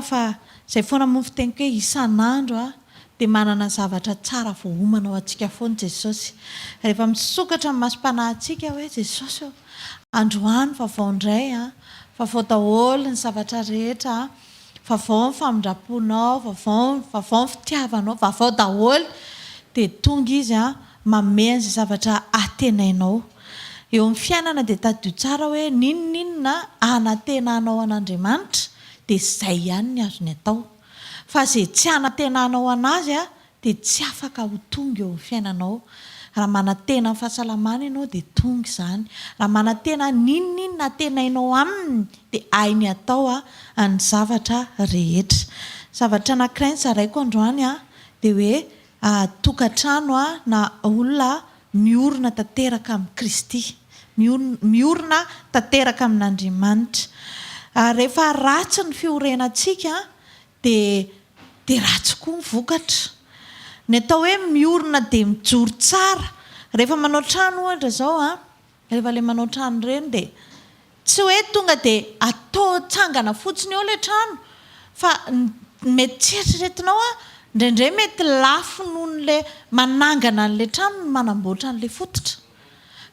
Fa zay foana mofo teniko hoe isan'andro dia manana zavatra tsara voahomana ao antsika foana Jesosy. Rehefa misokatra amin'ny masom-panahintsika hoe Jesosy androany vaovao indray vaovao daholo ny zavatra rehetra vaovao ny famindraponao vaovao ny fitiavanao vaovao daholo dia tonga izy manome an'izay zavatra atenainao. Eo amin'ny fiainana dia tadio tsara hoe ninona anatenanao an'Andriamanitra dia izay ihany ny azony atao. Fa izay tsy anatenanao anazy dia tsy afaka ho tonga eo amin'ny fiainanao. Raha manatena ny fahasalamana ianao dia tonga izany. Raha manatena ninona atenainao aminy dia hainy atao ny zavatra rehetra. Zavatra anankiray nizaraiko androany dia hoe tokantrano na olona miorina tanteraka amin'ny Kristy. Miorina tanteraka amin'Andriamanitra. Rehefa ratsy ny fiorenantsika dia ratsy koa ny vokatra. Ny atao hoe miorina dia mijoro tsara. Rehefa manao trano ohatra izao rehefa ilay manao trano ireny dia tsy hoe tonga dia atao tsangana fotsiny eo ilay trano fa mety tsy eritreretinao indraindray mety lafo noho n'ilay manangana an'ilay trano no manamboatra an'ilay fototra.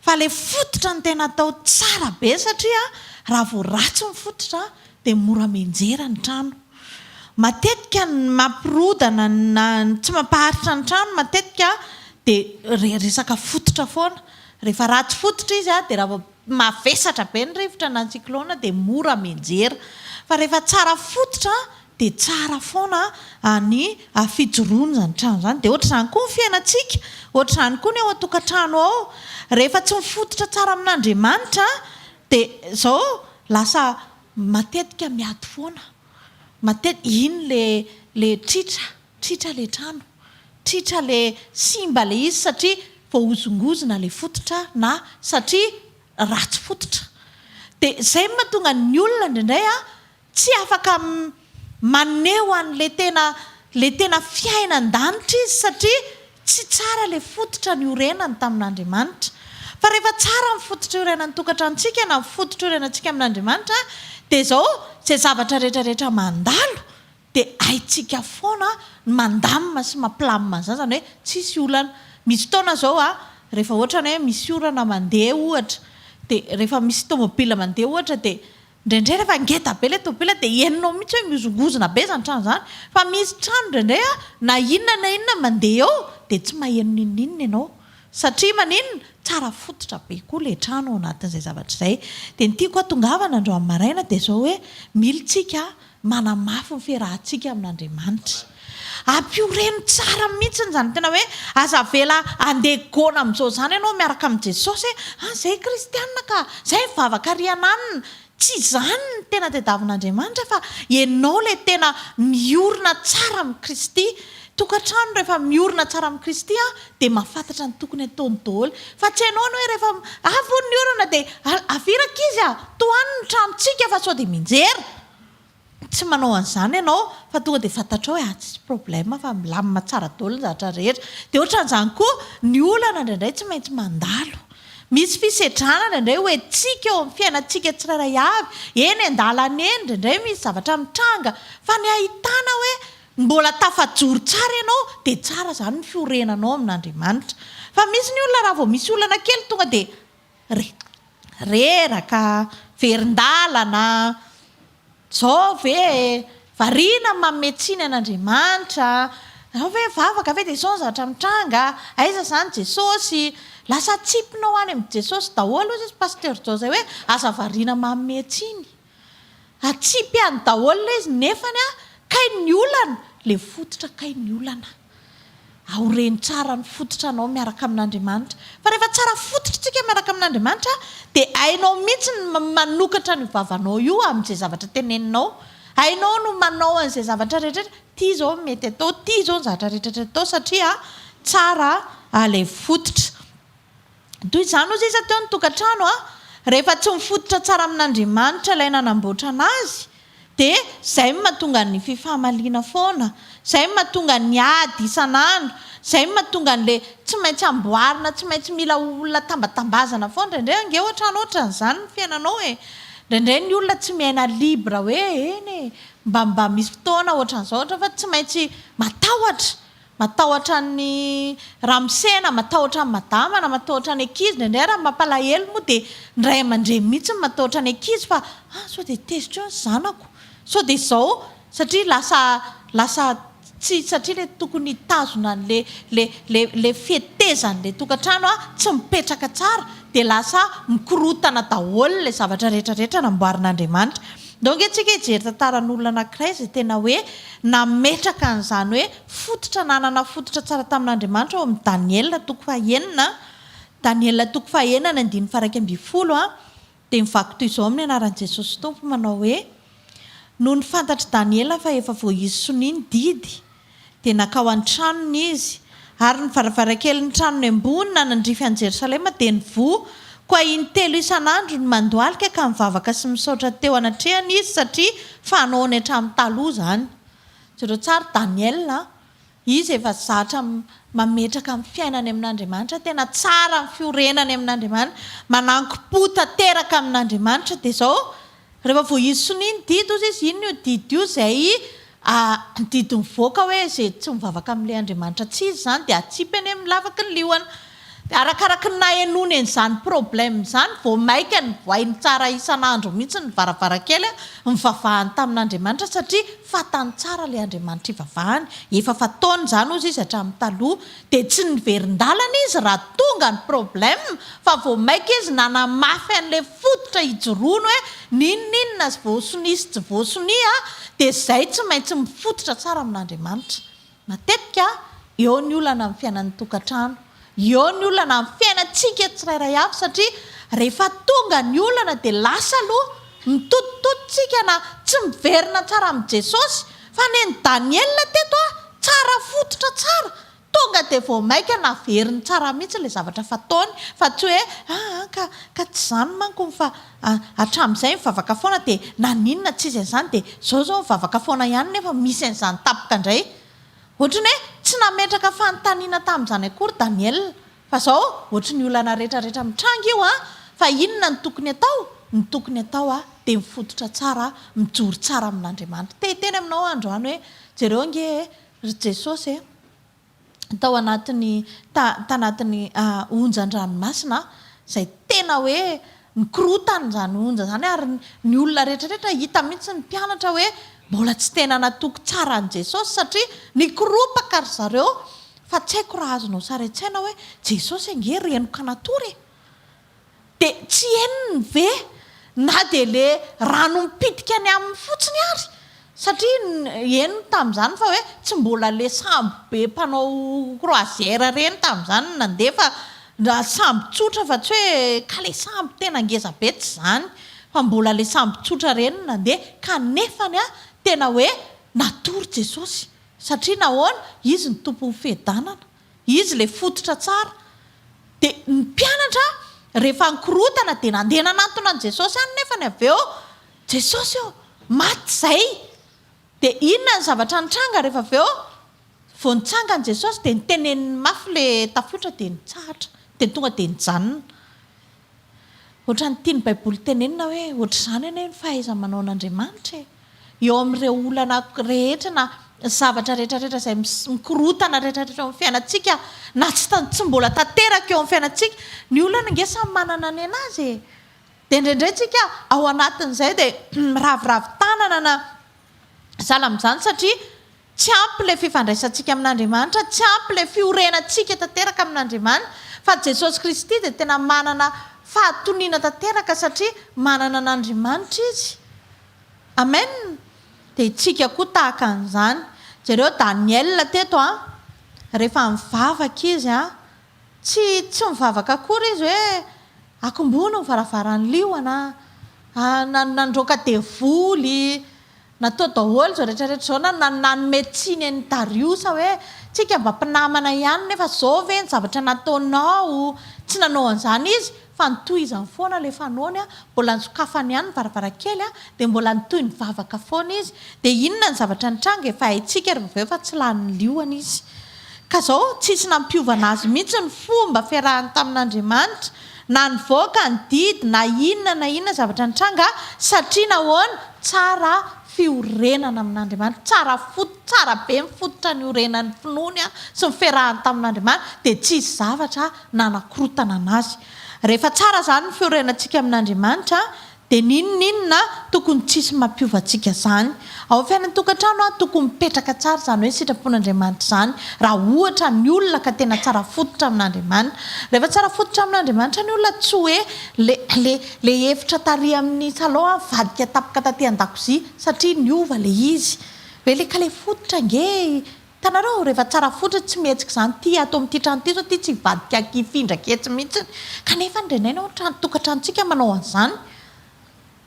Fa ilay fototra no tena atao tsara be satria raha vao ratsy ny fototra dia mora menjera ny trano. Matetika ny mampirodana na tsy mampaharitra ny trano matetika dia resaka fototra foana. Rehefa ratsy fototra izy dia raha vao mavesatra be ny rivotra na ny siklona dia mora menjera. Fa rehefa tsara fototra dia tsara foana ny fijoroana ny trano izany. Dia ohatr'izany koa ny fiainantsika, ohatr'izany koa ny ao an-tokantrano ao. Rehefa tsy mifototra tsara amin'Andriamanitra dia izao lasa matetika miady foana. Iny le tritra le trano, tritra le simba le izy satria voahozongozona le fototra na satria ratsy fototra. Dia izay mahatonga ny olona indraindray tsy afaka maneho an'le tena fiainan-danitra izy satria tsy tsara le fototra ny orenany tamin'Andriamanitra. Fa rehefa tsara ny fototra iorenan'ny tokantranontsika na ny fototra iorenantsika amin'Andriamanitra dia izao izay zavatra rehetrarehetra mandalo dia haintsika foana mandamina sy mampilamina izany. Izany hoe tsisy olana. Misy fotoana izao rehefa ohatra hoe misy orana mandeha ohatra dia rehefa misy tômôbila mandeha ohatra dia indraindray rehefa ngeda be ilay tômôbila dia henonao mihitsy hoe mihozongozona be izany trano izany. Fa misy trano indraindray na inona mandeha ao dia tsy maheno ninninona ianao satria maninona tsara fototra be koa ilay trano ao anatin'izay zavatra izay. Dia ny tiako hatongavana androany maraina dia izao hoe militsika manamafy ny fiarahantsika amin'Andriamanitra. Ampioreno tsara mihitsy izany tena hoe aza vela andeha gona amin'izao izany ianao miaraka amin'i Jesosy izay kristianina ka izay mivavaka riananina. Tsy izany ny tena tadiavin'Andriamanitra fa ianao ilay tena miorina tsara amin'ny Kristy. Tokantrano rehefa miorina tsara amin'ny Kristy dia mahafantatra ny tokony ataony daholo. Fa tsy hainao hoe rehefa avy ny orana dia aviraka izy toany ny tranontsika fa sao dia menjera. Tsy manao an'izany ianao fa tonga dia fantatrao hoe tsisy problème fa milamina tsara daholo ny zavatra rehetra. Dia ohatran'izany koa ny olana indraindray tsy maintsy mandalo. Misy fisedrana indraindray hoentsika eo amin'ny fiainantsika tsirairay avy. Eny an-dalana eny indraindray misy zavatra mitranga fa ny ahitana hoe mbola tafajoro tsara ianao dia tsara izany ny fiorenanao amin'Andriamanitra. Fa misy ny olona raha vao misy olana kely tonga dia reraka, verin-dalana, izao ve variana mametsiny an'Andriamanitra, izao ve vavaka ve dia izao ny zavatra mitranga, aiza izany Jesosy. Lasa tsipinao any amin'ny Jesosy daholo izy pasteur zao izay hoe aza variana mametsiny. Atsipy any daholo izy nefany kay ny olana le fototra kay ny olana. Aoreny tsara ny fototra anao miaraka amin'Andriamanitra. Fa rehefa tsara fototra tsika miaraka amin'Andriamanitra dia hainao mihitsy manokatra ny vavanao io amin'izay zavatra teneninao. Hainao no manao an'izay zavatra rehetrarehetra. Ty izao mety atao, ty izao ny zavatra rehetrarehetra atao satria tsara ilay fototra. Toy izany ozy izy teo ny tokantrano rehefa tsy mifototra tsara amin'Andriamanitra ilay nanamboatra anazy dia izay mahatonga ny fifahamaliana foana, izay mahatonga ny ady isan'andro, izay mahatonga n'ilay tsy maintsy amboarina, tsy maintsy mila olona tambatambazana foana. Indraindray ange ohatran'izany ny fiainanao Indraindray ny olona tsy miaina libra hoe eny mba misy fotoana ohatran'izao ohatra fa tsy maintsy matahotra ny ramosena, matahotra ny madama na matahotra ny ankizy ndray raha mampalahelo moa dia ndray aman-dreny mihitsy matahotra ny ankizy fa sao dia tezitra eo ny zanako, sao dia izao satria lasa tsy satria le tokony tazona le fietezan'le tokantrano tsy mipetraka tsara dia lasa mikorotana daholo le zavatra rehetrarehetra namboarin'Andriamanitra. Donc antsika hijery tantaran'olona anankiray izay tena hoe nametraka an'izany hoe fototra nanana fototra tsara tamin'Andriamanitra ao amin'ny Daniel toko fahaenina. Daniel toko fahaenina ny 9:20 dia mivaky toy izao amin'ny anaran'i Jesosy Tompo manao hoe noho ny fantatra Daniel fa efa voahizy soniny didy dia nakao an-tranony izy ary ny varavarakelin'ny tranony ambony na nandrify an'i Jerosalema dia nivoha koa in-telo isan'andro ny mandoalika ka mivavaka sy misaotra teo anatrehany izy satria fanaony hatramin'ny taloha izany. Jereo tsara Daniel izy efa zatra mametraka amin'ny fiainany amin'Andriamanitra, tena tsara amin'ny fiorenany amin'Andriamanitra, mananki-po tanteraka amin'Andriamanitra dia izao rehefa voahizy soniny didy ozy izy ino io didy io izay didy mivoaka hoe izay tsy mivavaka amin'ilay Andriamanitra tsy izy izany dia atsipany amin'ny lavaky ny liona. Arakaraky ny nahenony an'izany problème izany vao maika ny voainy tsara isan'andro mihitsy ny varavarakely mivavahany tamin'Andriamanitra satria fatany tsara ilay Andriamanitra ivavahany, efa fataony izany ozy izy hatramin'ny taloha dia tsy niverin-dalana izy raha tonga ny problème fa vao maika izy nanamafy an'ilay fototra hijoroany hoe ninninona sy voasonia sy tsy voasonia dia izay tsy maintsy mifototra tsara amin'Andriamanitra. Matetika eo ny olana amin'ny fiainan'ny tokantrano, eo ny olana amin'ny fiainantsika tsirairay avy satria rehefa tonga ny olana dia lasa aloha mitototototsika na tsy miverina tsara amin'i Jesosy fa ny Daniel teto tsara fototra tsara tonga dia vao maika naveriny tsara mihitsy ilay zavatra fataony fa tsy hoe ka tsy izany manko fa hatramin'izay mivavaka foana dia naninona tsy izy an'izany dia zao mivavaka foana ihany nefa misy an'izany tapaka indray. Ohatrany hoe tsy nametraka fanontaniana tamin'izany akory Daniel fa izao ohatry ny olana rehetrarehetra mitranga io fa inona ny tokony atao? Ny tokony atao dia mifototra tsara, mijoro tsara amin'Andriamanitra. Teny aminao androany hoe jereo nge Jesosy tao anatin'ny onjan-dranomasina izay tena hoe nikorotana izany onja izany ary ny olona rehetrarehetra hita mihitsy ny mpianatra hoe mbola tsy tena natoky tsara an' Jesosy satria nikoropaka ry zareo fa tsy haiko raha azonao sary-tsaina hoe Jesosy ange renoka natory dia tsy henony ve na dia le rano mipidika any amin'ny fotsiny ary satria henony tamin'izany fa hoe tsy mbola le sambo be mpanao croisière reny tamin'izany nandeha fa sambo tsotra fa tsy hoe ka le sambo tena ngeza be tsy izany fa mbola le sambo tsotra reny nandeha kanefany tena hoe natory Jesosy satria nahoana izy ny tompon'ny fiadanana, izy le fototra tsara dia ny mpianatra rehefa nikorotana dia nandeha nanantona an' Jesosy any nefa ny avy eo Jesosy eo maty izay dia inona ny zavatra nitranga rehefa avy eo vao nitsanga an' Jesosy dia niteneniny mafy le tafiotra dia nitsahatra dia tonga dia nijanona. Ohatra ny tiany Baiboly tenenina hoe ohatr'izany anie ny fahaiza-manao an'Andriamanitra eo amin'ireo olana rehetra na zavatra rehetrarehetra izay mikorotana rehetrarehetra eo amin'ny fiainantsika na tsy mbola tanteraka eo amin'ny fiainantsika ny olana nge samy manana ny anazy dia indraindray tsika ao anatin'izay dia miraviravy tanana na zala amin'izany satria tsy ampy ilay fifandraisantsika amin'Andriamanitra, tsy ampy ilay fiorenantsika tanteraka amin'Andriamanitra fa Jesosy Kristy dia tena manana fahatoniana tanteraka satria manana an'Andriamanitra izy. Amen. Dia itsika koa tahaka an'izany. Jereo Daniel teto rehefa mivavaka izy tsy mivavaka akory izy hoe akombona ny varavaran'ny liona nandroaka devoly natao daholo zao rehetrarehetra zao na nanome tsiny any Dariusa hoe tsika mba mpinamana ihany nefa zao ve ny zavatra nataonao tsy nanao an'izany izy fa nitohizany foana le fanaony mbola nisokafany ihany ny varavarakely dia mbola nitohy ny vavaka foana izy dia inona ny zavatra nitranga efa haitsika rehefa fa tsy lany liona izy ka zao tsisy nampiovana azy mihitsy ny fomba fiarahany tamin'Andriamanitra na nivoaka ny didy na inona zavatra nitranga satria nahoana tsara fiorenana amin'Andriamanitra, tsara be mifototra ny orenan'ny finoany sy ny fiarahany tamin'Andriamanitra dia tsisy zavatra nanakorotana anazy. Rehefa tsara zany ny fiorenantsika amin'Andriamanitra dia ninona tokony tsisy mampiovantsika zany. Ao fiainan'ny tokantrano tokony mipetraka tsara zany hoe sitrapon'Andriamanitra zany raha ohatra ny olona ka tena tsara fototra amin'Andriamanitra. Rehefa tsara fototra amin'Andriamanitra ny olona tsy hoe le hevitra tary amin'ny salon vadika tapaka taty an-dakozia satria niova le izy hoe le ka le fototra nge tanareo rehefa tsara fototra tsy mihetsika zany ty ato amin'ity trano ty zao ty tsy vadika kifindraka etsy mihitsy kanefa ndrenay tokantranontsika manao an'izany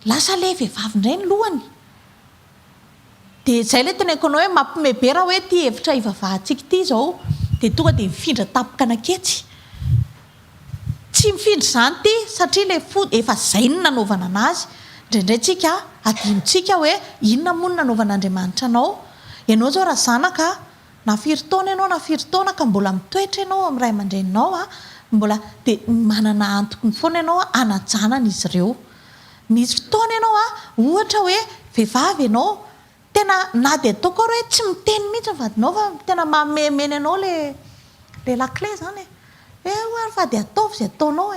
lasa le vehivavy indray ny lohany. Dia izay le teneniko anao hoe mampiomebe raha hoe ty hevitra ivavahantsika ity zao dia tonga dia mifindra tapaka anaketsy. Tsy mifindra zany ty satria le efa zay ny nanaovana anazy. Indraindray tsika adinontsika hoe inona moa no nanaovan'Andriamanitra anao. Ianao zao raha zanaka na firy taona ianao na firy taona ka mbola mitoetra ianao amin'ny ray aman-dreninao mbola dia manana antokony foana ianao anajanana izy ireo. Misy fotoana ianao ohatra hoe vehivavy ianao tena na dia ataoko hoe tsy miteny mihitsy ny vadinao fa tena mamemena ianao le lakle zany hoe fa dia ataovy izay ataonao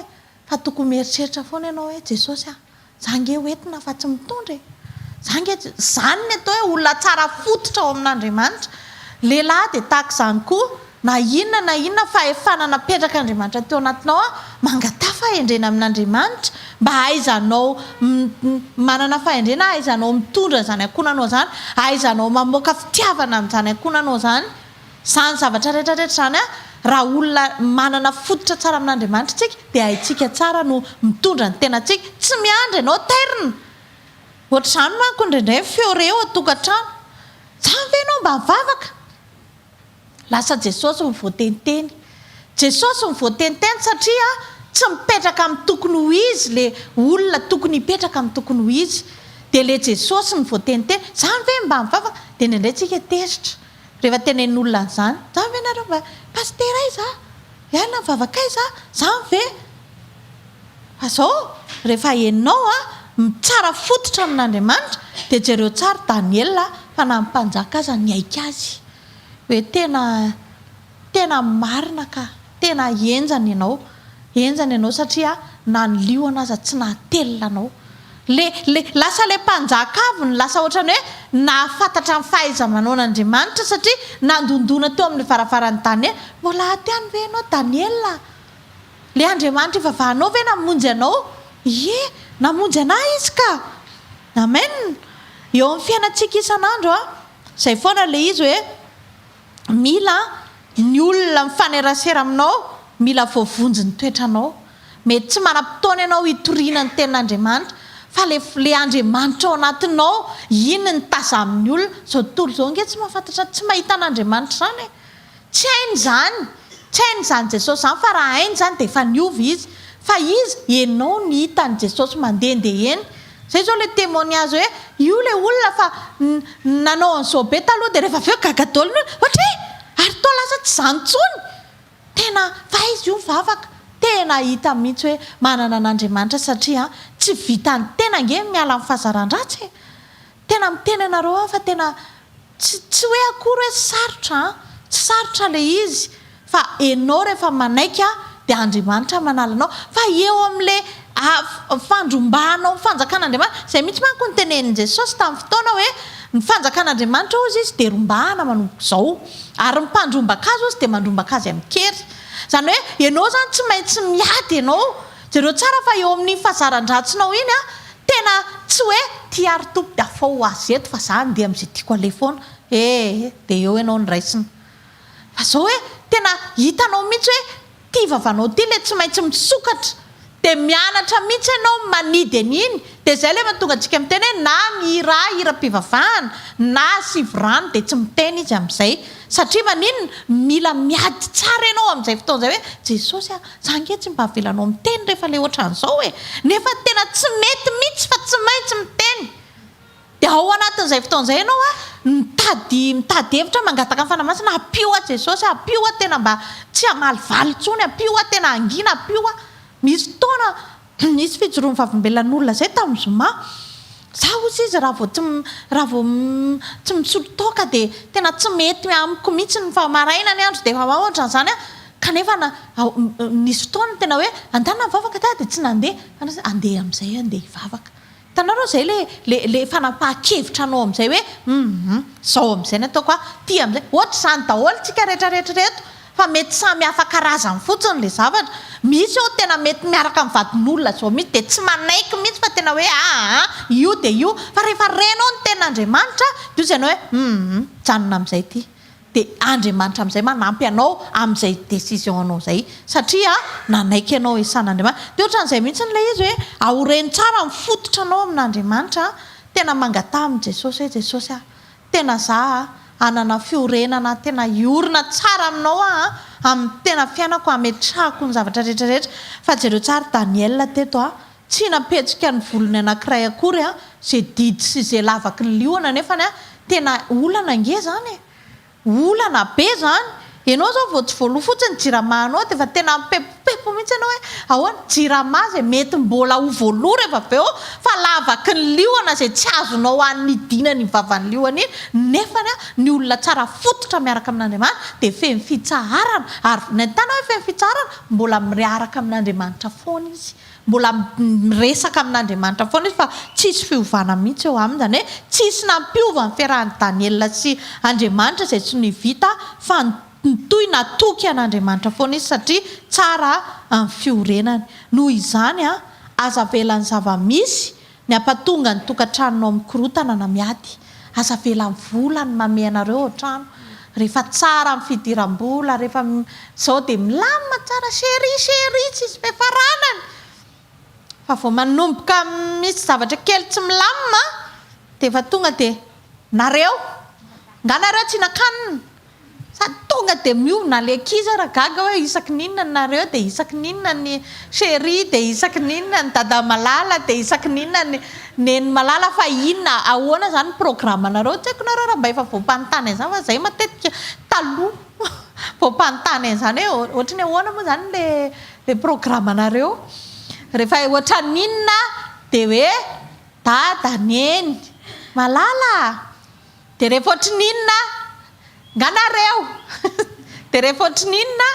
fa tokony mieritreritra foana ianao hoe Jesosy za nge hoentina fa tsy mitondra zany ny atao hoe olona tsara fototra ao amin'Andriamanitra. Lehilahy dia tahaka izany koa na inona fa efa nanapetraka Andriamanitra teo anatinao mangata fahendrena amin'Andriamanitra mba ahaizanao manana fahendrena ahaizanao mitondra zany akonanao zany ahaizanao mamoaka fitiavana amin'izany akonanao zany zavatra rehetrarehetra zany raha olona manana fototra tsara amin'Andriamanitra tsika dia haitsika tsara no mitondra ny tenatsika tsy miandry ianao tairina. Ohatr'izany manko indraindray fioreo atokantrano zany ve ianao mba mivavaka lasa Jesosy ny voateniteny. Jesosy ny voateniteny satria tsy mipetraka amin'ny tokony ho izy le olona tokony hipetraka amin'ny tokony ho izy dia le Jesosy ny voateniteny zany ve mba mivavaka dia indraindray tsika tesitra rehefa tenenin'olona an'izany zany ve nareo mba pastera iza iana mivavaka iza zany ve fa zao rehefa heninao mitsara fototra amin'Andriamanitra dia jereo tsara Daniela fa na mpanjaka aza ny aika azy hoe tena marina ka tena enjany ianao satria na ny liona aza tsy nahatelona anao lasa le mpanjaka avy ny lasa ohatrany hoe nahafantatra ny fahaiza-manaon'Andriamanitra satria nandondona teo amin'ny varavaran'ny Daniela mbola atyany ve ianao Daniela le Andriamanitra ivavahanao ve namonjy anao namonjy anahy izy ka amen. Eo amin'ny fiainantsika isan'andro izay foana le izy hoe mila ny olona mifanerasera aminao mila voavonjy ny toetranao mety tsy manam-potoana ianao hitoriana ny tenin'Andriamanitra fa le Andriamanitra ao anatinao iny ny taza amin'ny olona zao tontolo zao nge tsy mahafantatra tsy mahita an'Andriamanitra zany tsy hainy zany Jesosy zany fa raha hainy zany dia efa niova izy fa izy ianao ny hitany Jesosy mandehandeha eny. Zay zao le témoignage hoe io le olona fa nanao an'izao be taloha dia rehefa aveo gagadolona ohatra ary to lasa tsy zany tsony tena fa izy io mivavaka tena hita mihitsy hoe manana an'Andriamanitra satria tsy vitany tena nge miala amin'ny fahazaran-dratsy tena miteny anareo fa tena tsy hoe akory hoe tsy sarotra le izy fa enao rehefa manaiky dia Andriamanitra manalanao fa eo amin'le fandrombahanao ny fanjakan'Andriamanitra izay mihitsy manko ny tenenin' Jesosy tamin'ny fotoana hoe ny fanjakan'Andriamanitra ozy izy dia rombahana manomboka izao ary ny mpandrombaka azy ozy dia mandrombaka azy amin'ny kery zany hoe ianao zany tsy maintsy miady ianao jereo tsara fa eo amin'ny fahazaran-dratsinao iny tena tsy hoe ty ary tompo dia afao azy eto fa za andeha amin'izay tiako ale foana dia eo ianao ny raisina fa zao hoe tena hitanao mihitsy hoe ty vavanao ty le tsy maintsy misokatra dia mianatra mihitsy ianao manidy an'iny dia izay le mahatonga antsika miteny hoe na mihira-mpivavahana na sivorano dia tsy miteny izy amin'izay satria maninona mila miady tsara ianao amin'izay fotoana izay hoe Jesosy za nge tsy mba avelanao miteny rehefa le ohatran'izao nefa tena tsy mety mihitsy fa tsy maintsy miteny dia ao anatin'izay fotoana izay ianao mitady hevitra mangataka ny fanamasina apio Jesosy apio tena mba tsy hamalivaly tsony apio tena angina apio misy fotoana misy fijoroan'ny vavimbelan'olona zay tamin'ny Zoma Zaho ozy izy raha vao tsy misolo toaka dia tena tsy mety amiko mihitsy ny fa maraina ny andro dia efa ohatran' izany a kanefa nisy fotoana tena hoe andana mivavaka dia tsy nandeha andeha amin'izay andeha hivavaka. Hitanareo izay le fanapahan-kevitra anao amin'izay hoe zao amin'izay ny ataoko ty amin'izay ohatra izany daholo tsika rehetrarehetra reto fa mety samy hafa karazany fotsiny le zavatra. Misy ao tena mety miaraka amin'ny vadin'olona zao mihitsy dia tsy manaiky mihitsy fa tena hoe io dia io fa rehefa renao ny ten'Andriamanitra dia izy ianao hoe janona amin'izay ty dia Andriamanitra amin'izay manampy anao amin'izay décision anao izay satria nanaiky ianao isan'Andriamanitra. Dia ohatran'izay mihitsy n'ilay izy hoe aoreny tsara mifototra anao amin'Andriamanitra tena mangatà amin'i Jesosy hoe Jesosy tena za anana fiorenana tena iorina tsara aminao amin'ny tena fiainako ametrahako ny zavatra rehetrarehetra. Fa jereo tsara Daniel teto tsy napetsika ny volony anankiray akory izay didy sy izay lavaky ny liona nefany tena olana nge zany olana be zany. Ianao zao vao tsy voaloha fotsiny jiramanao dia efa tena mipepopepo mihitsy ianao hoe ahoana jirama izay mety mbola ho voaloha rehefa avy eo fa lavaky ny liona izay tsy azonao anidina ny vavan'ny liona iny nefany ny olona tsara fototra miaraka amin'Andriamanitra dia feno fitsarana ary nahitana hoe feno fitsarana mbola miaraka amin'Andriamanitra foana izy mbola miresaka amin'Andriamanitra foana izy fa tsisy fiovana mihitsy eo aminy zany hoe tsisy nampiova ny fiarahan'i Daniel sy Andriamanitra izay tsy nivita fa toy natoky an'Andriamanitra foana izy satria tsara amin'ny fiorenany. Noho izany aza velan'ny zava-misy ny ampatonga ny tokantranonao mikorotana na miady. Aza velan'ny volany mame anareo an-trano rehefa tsara amin'ny fidiram-bola rehefa zao dia milamina tsara chéri tsisy fiafaranany. Fa vao manomboka misy zavatra kely tsy milamina dia efa tonga dia nareo nganareo tsy nakanina sady tonga dia miovina le ankizy raha gaga hoe isaky ninona nareo dia isaky ninona ny chéri dia isaky ninona ny dada malala dia isaky ninona ny neny malala fa inona ahoana zany programme nareo tsy haiko nareo raha mba efa voampanontany izany fa izay matetika taloha voampanontany izany hoe ohatry ny ahoana moa zany le programme nareo rehefa ohatra ninona dia hoe dada neny malala dia rehefa ohatry ninona nganareo dia rehefa ohatry ninona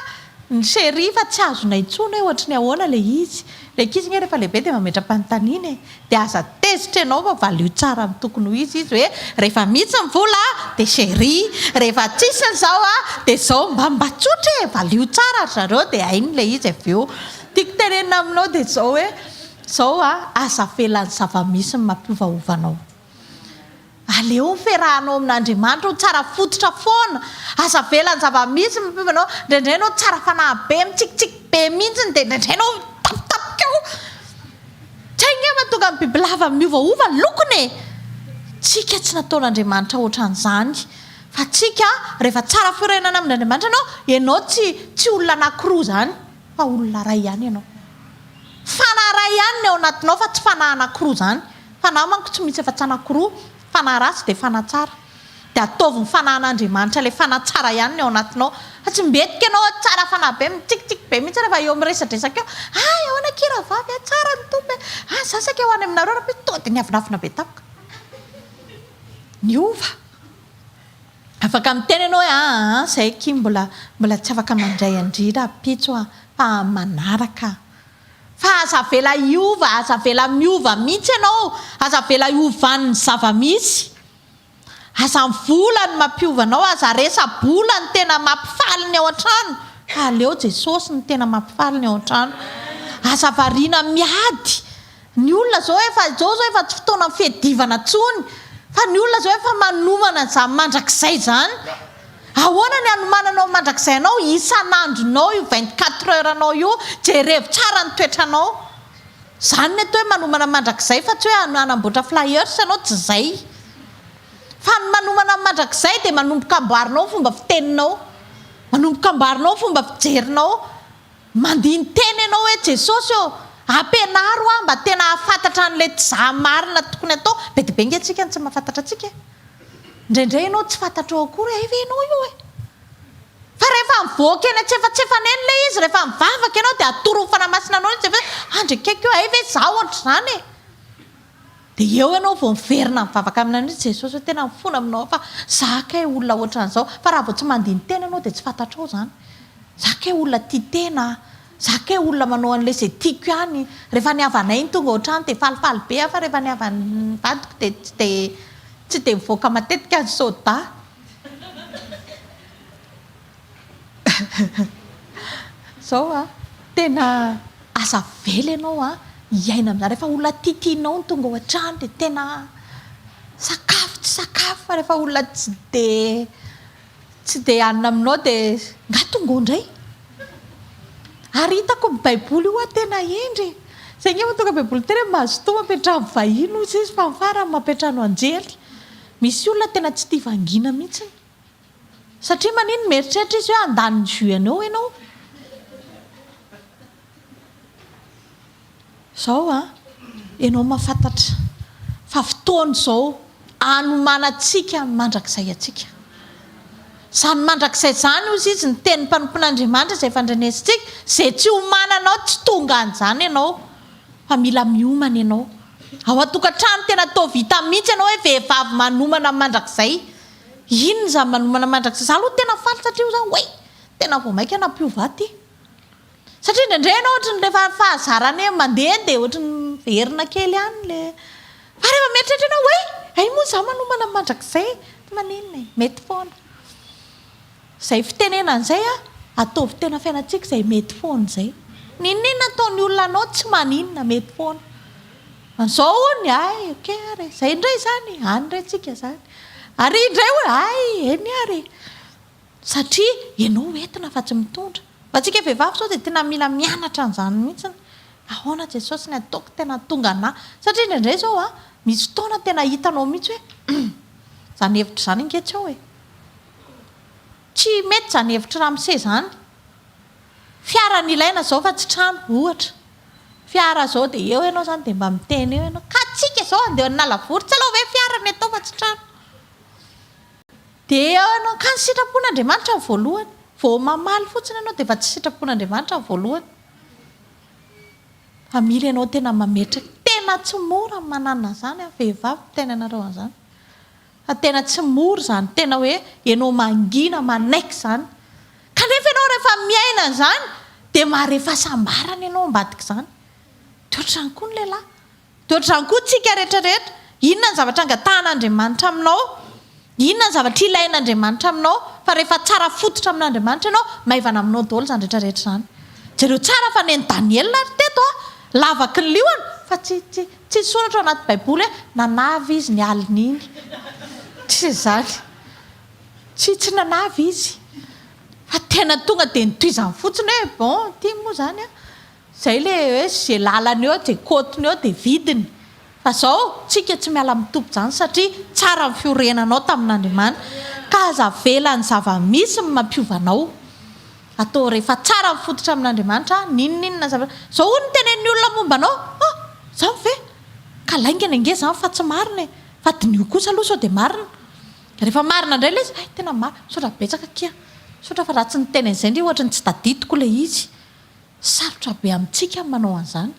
ny chéri fa tsy azona intsony hoe ohatry ny ahoana le izy le ankizy nge rehefa lehibe dia mametram-panontaniana dia aza tezitra ianao fa valio tsara amin'ny tokony ho izy hoe rehefa mihitsy ny vola dia chéri rehefa tsisy n'izao dia zao mba tsotra valio tsara zareo dia hainy le izy avy eo. Tiako tenenina aminao dia zao hoe zao aza velan'ny zava-misy ny mampiovahovanao. Aleo fiarahanao amin'Andriamanitra ho tsara fototra foana aza velan'ny zava-misy mampiovanao indraindray anao tsara fanahy be mitsikitsiky be mihitsy dia indraindray anao tapitapika tsy hainge mahatonga ny biby lava miovaova ny lokony tsika tsy nataon'Andriamanitra ohatran'izany fa tsika rehefa tsara fiorenana amin'Andriamanitra ianao tsy olona anankiroa zany fa olona ray ihany ianao. Fanahy ray ihany ny ao anatinao fa tsy fanahy anankiroa zany. Fanahy manko tsy misy efa tsy anankiroa fanahy ratsy dia fanahy tsara dia ataovy ny fanahin'Andriamanitra ilay fanahy tsara ihany ny ao anatinao fa tsy mbetika ianao tsara fanahy be mitsikitsiky be mihitsy rehefa eo miresadresaka eo ahoana kira vavy tsara ny tomby zasaka ho any aminareo raha tonga dia niavinavina be tapoka niova afaka miteny ianao hoe zay ky mbola tsy afaka mandray andrira pitso fa manaraka fa aza vela iova aza vela miova mihitsy ianao aza vela iovan'ny zava-misy aza volany mampiovanao aza resa-bola ny tena mampifaly ny ao an-trano aleo Jesosy ny tena mampifaly ny ao an-trano aza variana miady ny olona zao efa tsy fotoana ny fiadivana tsony fa ny olona zao efa manomana izany mandrakizay zany. Ahoana ny anomananao mandrakizay anao isan'andronao io 24 heures anao io jerevo tsara ny toetranao zany ny atao hoe manomana mandrakizay fa tsy hoe anamboatra flyers anao tsy zay fa ny manomana mandrakizay dia manomboka amboarinao fomba fiteninao manomboka amboarinao fomba fijerinao mandiny teny ianao hoe Jesosy ampianaro mba tena hafantatra n'ilay tsy marina tokony atao be dia be nge tsika ny tsy mahafantatra atsika indraindray ianao tsy fantatra ao akory ianao io fa rehefa mivoaka eny antsefatsefana eny ilay izy rehefa mivavaka ianao dia atoro ny fanamasina anao izy andrekaiky io ve za ohatra izany dia eo ianao vao miverina mivavaka amina ny Jesosy hoe tena mifona aminao fa zakay olona ohatran'izao fa raha vao tsy mandihy ny tena ianao dia tsy fantatrao zany zakay olona tia tena zakay olona manao an'ilay izay tiako ihany rehefa ny havanay ny tonga ohatrany dia falifaly be fa rehefa ny havan'ny vadiko dia tsy dia mivoaka matetika ny soda zao tena asa vela ianao iaina amin'izany rehefa olona tiatianao ny tonga ohatrany dia tena sakafo tsy sakafo fa rehefa olona tsy dia anina aminao dia ngatongo indray ary hitako ny baiboly io tena endry zay nge matonga baiboly tena mazotoa mampetrahany vahiny ozy izy fa mifara mampetrahano anjely misy olona tena tsy tia vangina mihitsy satria manino mieritreritra izy hoe andaniny juin eo ianao zao ianao mahafantatra fa fotoana izao anomanantsika mandrakizay atsika zany mandrakizay zany ozy izy ny teny mpanompon'Andriamanitra izay fandrenesitsika izay tsy homananao tsy tonga an'izany ianao fa mila miomana ianao ao atokantrano tena tao vita mihitsy ianao hoe vehivavy manomana mandrakizay inona zany manomana mandrakizay za aloha tena faly satria o zany hoe tena vao maika nampiova ty satria indraindray ianao ohatra ny rehefa fahazarany mandeha dia ohatra ny verina kely ihany le fa rehefa mieritreritra ianao hoe ay moa za manomana mandrakizay maninona mety foana zay fitenenana izay ataovy tena fiainantsika izay mety foana izay ninona nataony olona anao tsy maninona mety foana an'izao hony ay oke ary zay indray zany any indray tsika zany ary indray hoe ay eny ary satria ianao entina fa tsy mitondra fa tsika vehivavy sao dia tena mila mianatra an'izany mihitsiny ahoana Jesosy ny ataoko tena tonga anahy satria indraindray zao misy fotoana tena hitanao mihitsy hoe zany hevitra zany ingetsa ao tsy mety zany hevitra ramose zany fiara ny ilaina zao fa tsy trano ohatra fiara zao dia eo ianao zany dia mba miteny eo ianao ka tsika zao andeha nalavory tsy alao ve fiara ny atao fa tsy trano dia eo ianao ka ny sitrapon'Andriamanitra ny voalohany vao mamaly fotsiny ianao dia efa tsy sitrapon'Andriamanitra ny voalohany fa mila ianao tena mametraka tena tsy mora manana zany vehivavy tena anareo an'izany fa tena tsy mora zany tena hoe ianao mangina manaiky zany kanefa ianao rehefa miaina zany dia maharefa sambarana ianao ambadika zany dia ohatrany koa ny lehilahy dia ohatrany koa tsika rehetrarehetra inona ny zavatra angatan'Andriamanitra aminao inona ny zavatra ilain'Andriamanitra aminao fa rehefa tsara fototra amin'Andriamanitra ianao maivana aminao daholo zany rehetrarehetra zany jereo tsara fa ny Daniela ary teto lavaky ny liona fa tsy soratra ao anaty baiboly hoe nanavy izy ny alina iny tsy zany tsy nanavy izy fa tena tonga dia nitoizany fotsiny hoe bon ty moa zany zay le hoe zay lalany eo dia kotiny eo dia vidiny fa zao tsika tsy miala mitompo zany satria tsara ny fiorenanao tamin'Andriamanitra ka aza velany zava-misy ny mampiovanao atao rehefa tsara ny fototra amin'Andriamanitra ninona zavatra zao hoy ny tenen'ny olona mombanao zany ve ka laingana ange zany fa tsy marina fa dinio kosa aloha sao dia marina rehefa marina indray le izy ay tena marina sotra betsaka kia sotra fa raha tsy niteny an'izay ndray ohatra ny tsy tadidiko ilay izy sarotra be amintsika manao an'izany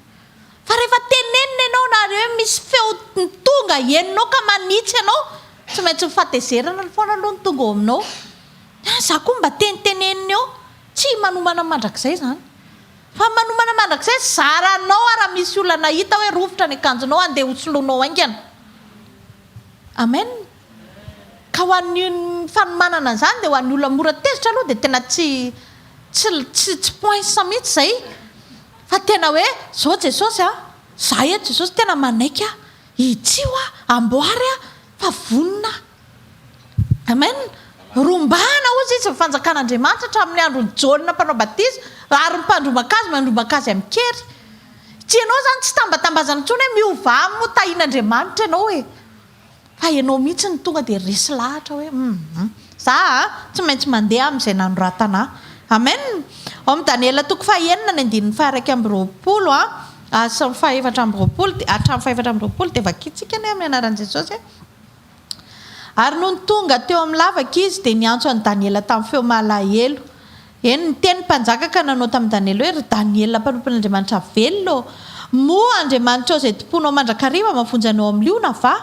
fa rehefa tenenina ianao na hoe misy feo ny tonga heninao ka manitsy ianao tsy maintsy mifatezerana foana aloha ny tonga ao aminao za koa mba tenitenenina eo tsy manomana mandrakizay zany fa manomana mandrakizay zaranao raha misy olona nahita hoe rovitra ny akanjonao andeha hosoloanao aingana amen ka ho an'ny fanomanana an'izany dia ho an'ny olona mora tezitra aloha dia tena tsy poinsa mihitsy zay fa tena hoe zao Jesosy za eto Jesosy tena manaiky itsio amboary fa vonona amen rombana ozy izy fanjakan'Andriamanitra hatramin'ny andro ny jaolina mpanao batiza ary mpandrombakazy mandrombakazy amin'ny kery tsy ianao zany tsy tambatambazana intsony hoe miova mo tahian'Andriamanitra ianao fa ianao mihitsy ny tonga dia resy lahatra hoe za tsy maintsy mandeha amin'izay nanoratana amen ao amin'ny Daniela toko fahaenina ny andininy faharaiky amby roapolo sy ny fahaefatra amby roapolo hatramin'ny fahaefatra amby roapolo dia vakitsika ny amin'ny anaran'i Jesosy ary noho ny tonga teo amin'ny lavaka izy dia niantso an'i Daniela tamin'ny feo malahelo eny ny teny mpanjaka ka nanao tamin'i Daniela hoe ry Daniela mpanompon'Andriamanitra velona moa andriamanitra ao izay tomponao mandrakariva mafonjanao amin'ny liona va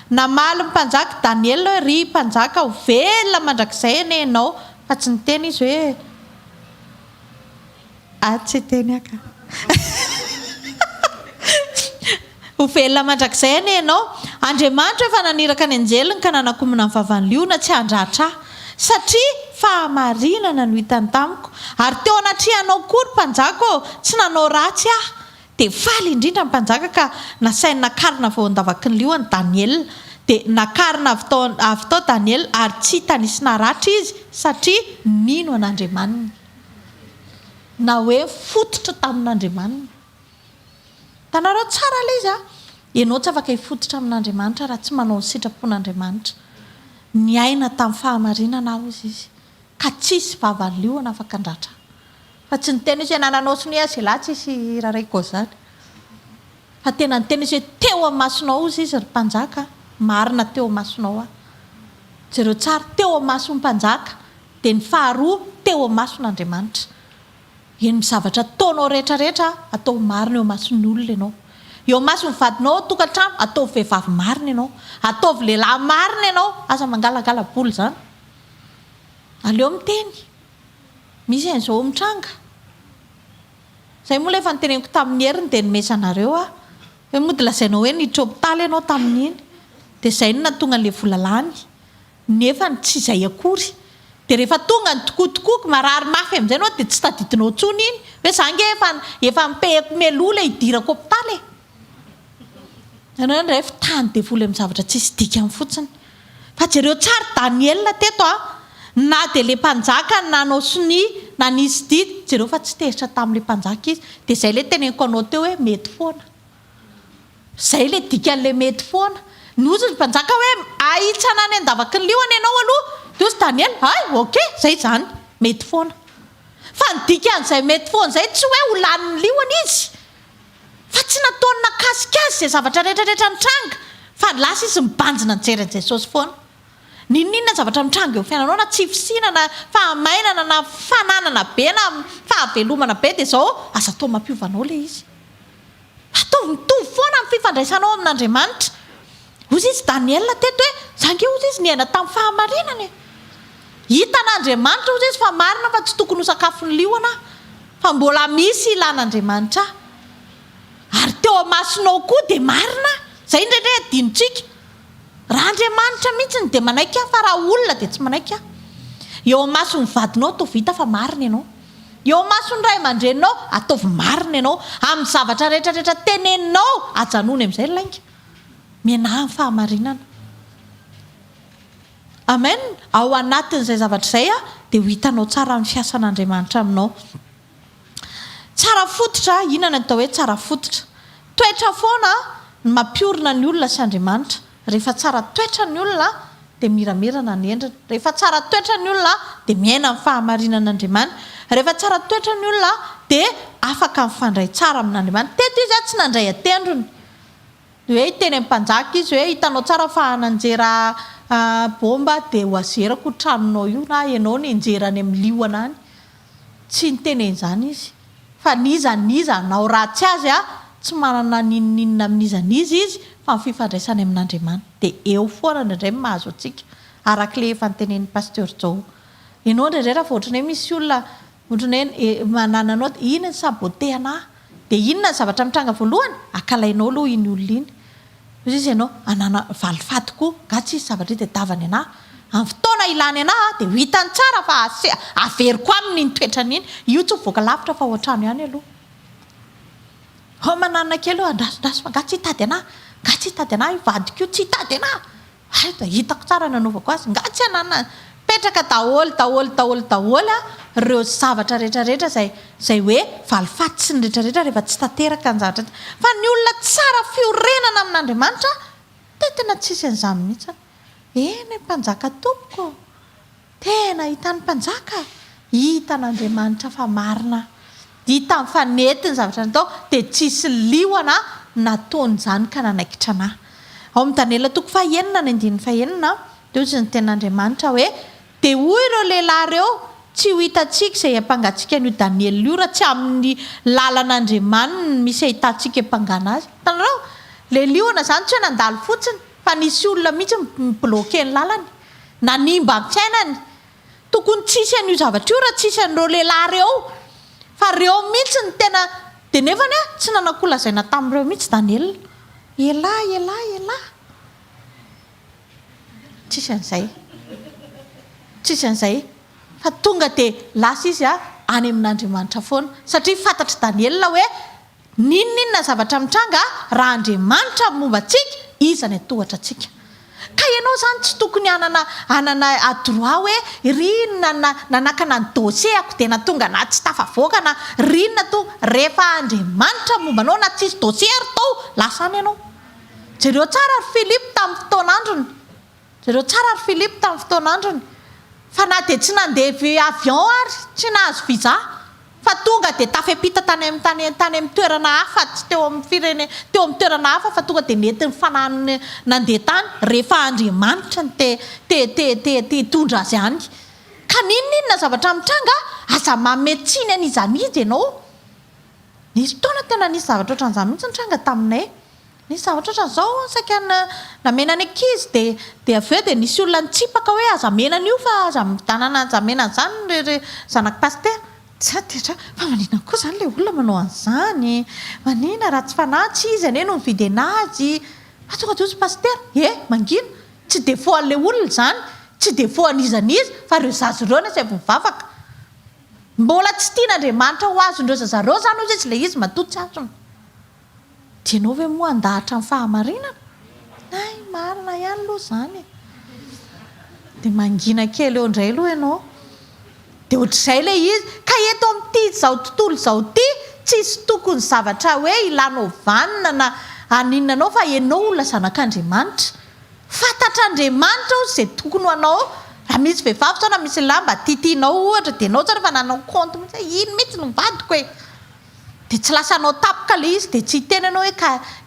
namaly mpanjaka Daniel hoe ry mpanjaka ho velona mandrakizay ane ianao fa tsy niteny izy hoe tsy teny aka ho velona mandrakizay ane ianao andriamanitra efa naniraka ny anjeliny ka nanakomina ny vavan'ny liona tsy handratra satria fahamarinana no hitany tamiko ary teo anatrihanao kory mpanjaka tsy nanao ratsy dia faly indrindra ny mpanjaka ka nasainy nakarina vao andavaky ny lioany Daniel dia nakarina avy tao Daniel ary tsy hitanisy naratra izy satria mino an'Andriamanina na hoe fototra tamin'Andriamanina. Tanareo tsara ilay izy ianao tsy afaka hifototra amin'Andriamanitra raha tsy manao ny sitrapon'Andriamanitra. Ny aina tamin'ny fahamarinana ao izy ka tsisy vavan'ny liona afaka andratra fa tsy niteny izy hoe nananao sony azy lahy tsisy raray kozany fa tena niteny izy hoe teo amin'ny masonao izy ry mpanjaka marina teo amin'ny masonao jereo tsara teo amin'ny mason'ny mpanjaka dia ny faharoa teo amin'ny mason'Andriamanitra. Eny zavatra ataonao rehetrarehetra atao marina eo mason'ny olona ianao eo mason'ny vadinao tokantrano atao vehivavy marina ianao atao lehilahy marina ianao aza mangalagala boly zany aleo miteny misy an'izao mitranga zay moa efa niteneniko tamin'ny heriny dia nomesanareo hoe mody lazainao hoe niditra hopitaly ianao tamin'iny dia zay no natonga an'ilay volalany nefa tsy izay akory dia rehefa tonga ny tokotokoky marary mafy amin'izay anao dia tsy tadidinao tsony iny hoe zange efa mipehako melola hidirako hopitaly ianao indray efa tany devoly amin'ny zavatra tsisy dikany fotsiny fa jereo tsara Daniel teto na dia ilay mpanjaka nanao sony na nisy didy jereo fa tsy teritra tamin'ilay mpanjaka izy dia izay ilay teneniko anao teo hoe mety foana izay ilay dikan'ilay mety foana nozy ny mpanjaka hoe ahitsana any andavaky ny liona ianao aloha dia ozy Daniel okey zay zany mety foana fa ny dikan'izay mety foana izay tsy hoe ho lanin'ny liona izy fa tsy nataony nakasika azy izay zavatra rehetrarehetra nitranga fa lasa izy mibanjina nijery an'i Jesosy foana ninona zavatra mitranga eo fiainanao na tsy fisinana fahamainana na fananana be na fahavelomana be dia izao aza atao mampiovanao ilay izy atao mitovy foana amin'ny fifandraisanao amin'Andriamanitra. Ozy izy Daniel teto hoe zange ozy izy niaina tamin'ny fahamarinana hitan'Andriamanitra ozy izy fa marina fa tsy tokony ho sakafon'ny liona fa mbola misy ilan'Andriamanitra ary teo amasonao koa dia marina zay indraindray adinontsika raha Andriamanitra mihitsy dia manaiky fa raha olona dia tsy manaiky eo amason'ny vadinao atao vita fa marina ianao eo amason'ny ray aman-dreninao ataovy marina ianao amin'ny zavatra rehetrarehetra teneninao ajanony amin'izay lainga menahy ny fahamarinana amen. Ao anatin'izay zavatra izay dia ho hitanao tsara ny fiasan'Andriamanitra aminao. Tsara fototra inona atao hoe tsara fototra toetra foana ny mampiorina ny olona sy Andriamanitra. Rehefa tsara toetra ny olona dia miramirana ny endriny rehefa tsara toetra ny olona dia miaina amin'ny fahamarinan'Andriamanitra rehefa tsara toetra ny olona dia afaka mifandray tsara amin'Andriamanitra. Teto izy tsy nandray atendrony hoe teny amin'ny mpanjaka izy hoe hitanao tsara fa nanjera bomba dia ho azerako tranonao io na ianao ny anjerany amin'ny liona any tsy nitenen'izany izy fa nizaniza nao ratsy azy tsy manana ninonina amin'izanizy izy fa ny fifandraisany amin'Andriamanitra dia eo foana indray mahazo antsika arak'ilay efa nitenen'ny pasteur Joe. Ianao indray raha ohatrany hoe misy olona ohatrany hoe manananao ina ny sabote anahy dia inona ny zavatra mitranga voalohany akalainao aloha iny olona iny ozy izy ianao anana valifatiko gatsy izy zavatra dia davany anahy amin'ny fotoana ilany anahy dia ho hitany tsara fa averiko aminy ny toetrany iny io tsy mivoaka lavitra fa ohatrano ihany aloha manana kely andrasondraso fa gatsy hitady anahy gatsy hitady anahy vadiko io tsy hitady anahy da hitako tsara nanaovako azy gatsy anana petraka daholy ireo zavatra rehetrarehetra zay hoe valifaty sy ny rehetrarehetra rehefa tsy tanteraka ny zavatra fa ny olona tsara fiorenana amin'Andriamanitra dia tena tsisy an'izany mihitsy eny mpanjaka tompoko tena hitan'ny mpanjaka hitan'Andriamanitra fa marina hita ny fanety ny zavatra natao dia tsisy liona nataon'izany ka nanaikitra anahy. Ao amin'ny Daniel toko fahaenina ny 9 fahaenina dia ozy ny ten'Andriamanitra hoe dia hoy ireo lehilahy ireo tsy ho hitantsika izay ampangatsika n'io Daniel io raha tsy amin'ny lalan'Andriamanina misy ahitantsika ampangana azy. Tanarao le liona zany tsy hoe nandalo fotsiny fa nisy olona mihitsy mibloqué ny lalany, nanimba ny fiainany. Tokony tsisy an'io zavatra io raha tsisy an'ireo lehilahy reo, fa reo mihitsy ny tena dia nefany tsy nanakolazaina tamin'ireo mihitsy Daniel. Ela tsisy an'izay fa tonga dia lasa izy any amin'Andriamanitra foana, satria fantatra Daniel hoe ninona zavatra mitranga raha Andriamanitra momba antsika iza ny atohatra antsika. Ka ianao zany tsy tokony hanana adroit hoe rinona nanakana ny dossier-ako dia natonga na tsy tafavoaka na rinona to rehefa Andriamanitra momba anao na tsisy dossier tao lasa any ianao. Jereo tsara ry Filipo tamin'ny fotoan'androny, fa na dia tsy nandeha avion ary tsy nahazo visa, fa tonga dia tafepita tany amin'ny toerana hafa, tsy teo amin'ny toerana hafa, fa tonga dia nety ny fanahiny nandeha tany rehefa Andriamanitra te hitondra azy any. Ka ninona zavatra mitranga aza mametsiny an'izany izy ianao. Nisy taona tena nisy zavatra ohatran'izany mihitsy nitranga taminay. Nisy zavatra ohatran'izao saika namena ny ankizy dia avy eo dia nisy olona nitsipaka hoe aza mena an'io fa aza mena an'izany zanaky paster. Fa manina koa zany le olona manao an'izany, manina raha tsy fanahy izy ane no mividy anazy, fa tonga dia ozy paster mangina tsy dia foan'le olona zany, tsy dia foan'izan'izy fa reo zazoreo ny izay mivavaka mbola tsy tian'Andriamanitra ho azondreo zazareo zany ozy izy le izy matotsy azony. Tianao ve moa andahatra amin'ny fahamarinana? Marina ihany aloha zany, dia mangina kely eo indray aloha ianao. Dia ohatr'izay le izy, ka eto amin'ity izao tontolo izao ity tsisy tokony zavatra hoe ilanao vanina na aninona anao, fa ianao olona zanak'Andriamanitra. Fantatr'Andriamanitra ozy izay tokony ho anao. Raha misy vehivavy zao na misy lamba titinao ohatra dia anao tsara fa nanao compte mihitsy ino mihitsy no mivadiko e. Dia tsy lasanao tapoka le izy dia tsy hiteny anao hoe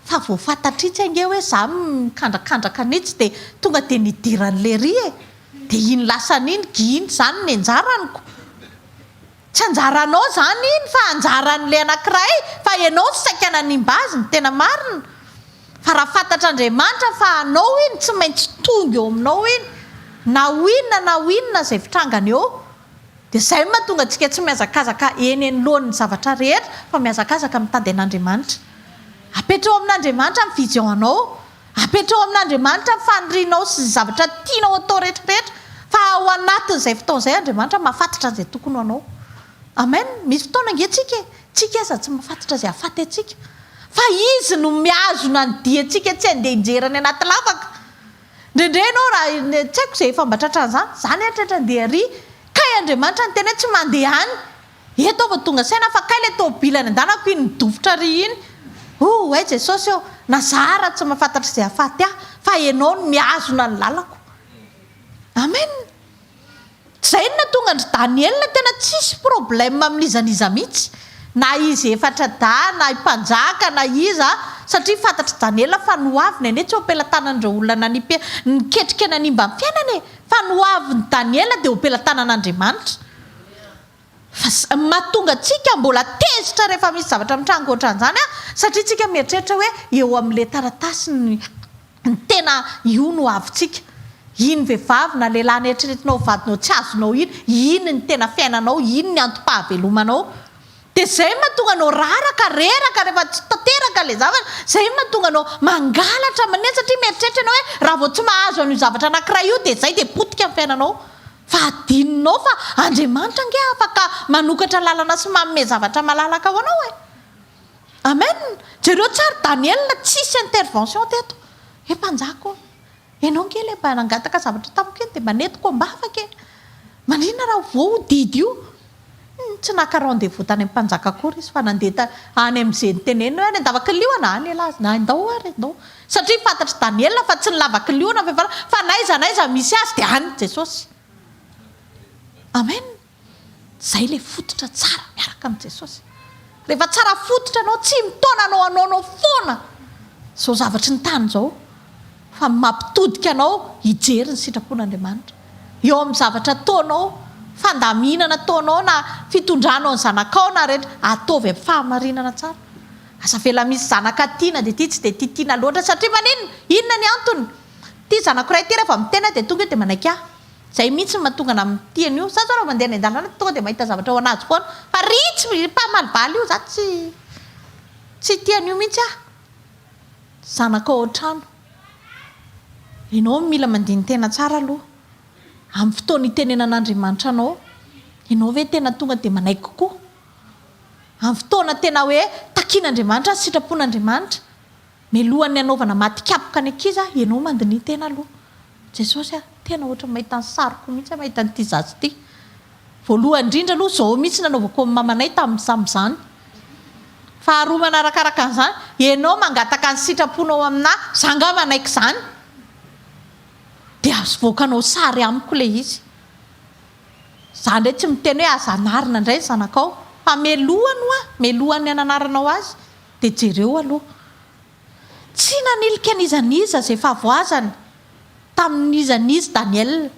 fa voafantatritsy ange hoe za mikandrakandraka nitsy dia tonga dia nidiran'le ry e. Dia iny lasan'iny iny zany ny anjaraniko. Tsy anjaranao zany iny fa anjaran'le anankiray, fa ianao saika nanimba azy ny tena marina. Fa raha fantatr'Andriamanitra fa anao iny tsy maintsy tonga eo aminao iny, na inona izay fitrangana eo. Dia izay mahatonga antsika tsy mihazakazaka eny anoloan'ny zavatra rehetra, fa mihazakazaka mitady an'Andriamanitra. Apetrao amin'Andriamanitra ny vision anao, apetrao amin'Andriamanitra ny fanirianao sy zavatra tianao atao rehetrarehetra, fa ao anatin'izay fotoan'izay Andriamanitra mahafantatra izay tokony ho anao. Amen. Misy fotoana tsika aza tsy mahafantatra izay hahafaty antsika, fa izy no miazona ny diantsika tsy handeha injerany anaty lavaka. Indraindray ianao raha tsy haiko izay efa mbatratra an'izany etratra andeha ary, kay Andriamanitra ny tena tsy mandeha any. Eto fa tonga saina fa kay le tômôbila any andanako iny nidofotra ry iny. Hay Jesosy eo, nazara tsy mahafantatra izay hahafaty fa ianao no miazona ny lalako. Amen. Zay no natonga ny Daniel tena tsisy problème amin'izaniza mihitsy, na izy efatra da na mpanjaka na iza, satria fantatra Daniel fa noaviny ane tsy ompelatanan'ireo olona niketrika nanimba ny fiainany, fa noaviny Daniel dia ompelatanan'Andriamanitra. Fa mahatonga antsika mbola tezitra rehefa misy zavatra mitranga ohatran'izany, satria tsika mieritreritra hoe eo amin'ilay taratasy ny tena io no avintsika. Iny vehivavy na lehilahy neritreretinao vadinao tsy azonao iny ny tena fiainanao, iny ny antom-pahavelomanao. Dia izay mahatonga anao reraka rehefa tsy tanteraka le zavatra, izay mahatonga anao mangalatra maneny, satria mieritreritra ianao hoe raha vao tsy mahazo an'io zavatra anankiray io dia izay dia potika amin'ny fiainanao. Fa adininao fa Andriamanitra ange afaka manokatra lalana sy manome zavatra malalaka ho anao e. Amen. Jereo tsara Daniel tsisy intervention teto. Mpanjako ianao nge le mba nangataka zavatra tamiko eny dia manetiko mba afaka e. Manina raha vao didy io. Tsy naka rendez-vous tany amin'ny mpanjaka akory izy fa nandeha any amin'izay nitenenina hoe any andavakiliona any elazy na andao ary andao. Satria fantatra Daniel fa tsy nilavakiliona fa naiza misy azy dia any Jesosy. Amen. Zay le fototra tsara miaraka amin'ny Jesosy. Rehefa tsara fototra anao tsy mitona anao foana zao zavatra ny tany zao, fa mampitodika anao hijery ny sitrapon'Andriamanitra eo amin'ny zavatra ataonao, fandaminana taonao na fitondranao ny zanakao na rehetra ataovy amin'ny fahamarinana tsara. Asa vela misy zanaka tiana dia ty tsy dia ty tiana loatra satria maninona inona ny antony ty zanakiray ty rehefa mitena dia tonga dia manaiky ahy zay mihitsy mahatonga na mitiany io sasa raha mandeha ny an-dalana tonga dia mahita zavatra ao anazy foana fa ritsy mpamalivaly io za tsy tiany io mihitsy aho zanakao otrano. Ianao mila mandiny tena tsara aloha amin'ny fotoana itenenan'Andriamanitra anao. Ianao ve tena tonga dia manaiky kokoa amin'ny fotoana tena hoe takian'Andriamanitra sitrapon'Andriamanitra melohan'ny anaovana matikapoka ny ankizy ianao mandiny tena aloha. Jesosy tena ohatra mahita ny sariko mihitsy mahita nyity zazy ity. Voalohany indrindra aloha zao mihitsy nanaovako amin'ny mamanay tamin'izany. Faharoa manarakaraka an'izany ianao mangataka ny sitraponao aminahy zanga manaiky izany dia azo voakanao sary amiko ilay izy. Zany ndray tsy miteny hoe azanarina indray zanakao fa melohany ananaranao azy dia jereo aloha. Tsy nanilika nizaniza izay fahavoazany tamin'nizanizy Daniel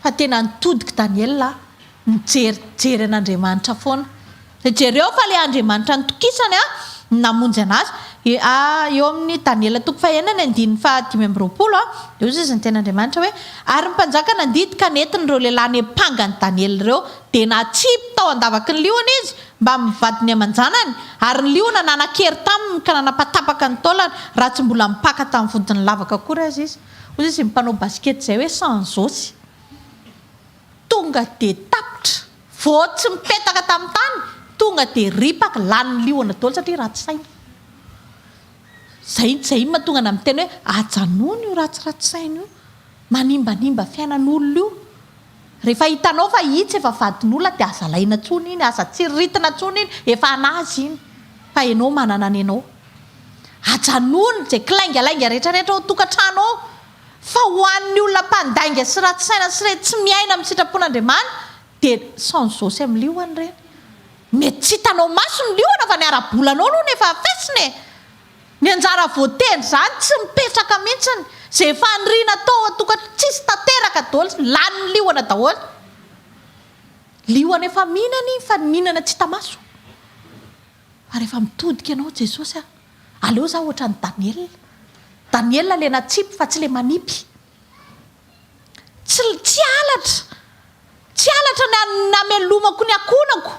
fa tena nitodika Daniel nijerijery an'Andriamanitra foana. Jereo fa ilay Andriamanitra nitokisany namonjy anazy eo amin'ny Daniel toko fahaenina andininy fahadimy amby roapolo eo izy ny ten'Andriamanitra hoe ary ny mpanjaka nandidika nentin'ireo lehilahy ny mpangany Daniel ireo dia natsipy tao andavaky ny liona izy mba mivady ny amanjanany ary ny liona nanan-kery taminy ka nanapatapaka ny taolany raha tsy mbola mipaka tamin'ny vodiny lavaka akory azy izy. Ozy izy mpanao baskety zay hoe sanjosy tonga dia tapitra vao tsy mipetaka tamin'ny tany tonga dia ripaka lany liona daholo satria ratsy saina. Zay mahatonga na miteny hoe ajanony io ratsiratsy saina io manimbanimba fiainan'olona io. Rehefa hitanao fa hitsy efa vadin'olona dia aza laina tsony iny aza tsiritina tsony iny efa anazy iny fa ianao manana ny ianao. Ajanony zay kilaingalainga rehetrarehetra ao tokantrano ao fa ho an'ny olona mpandainga sy ratsy saina sy rehetra tsy miaina amin'ny sitrapon'Andriamanitra dia sanjosy amin'ny liona ireny. Mety tsy hitanao maso ny liona fa ny arabolanao aloha nefa fesiny ny anjara voatendry zany tsy mipetraka mihitsiny zay efa nirina tao tsisy tanteraka daholo lany ny liona daholo. Liona efa mihinany fa mihinana tsy hita maso fa rehefa mitodika ianao Jesosy aleo za ohatra ny Daniel le natsipy fa tsy le manipy tsy alatra namelomako ny akonako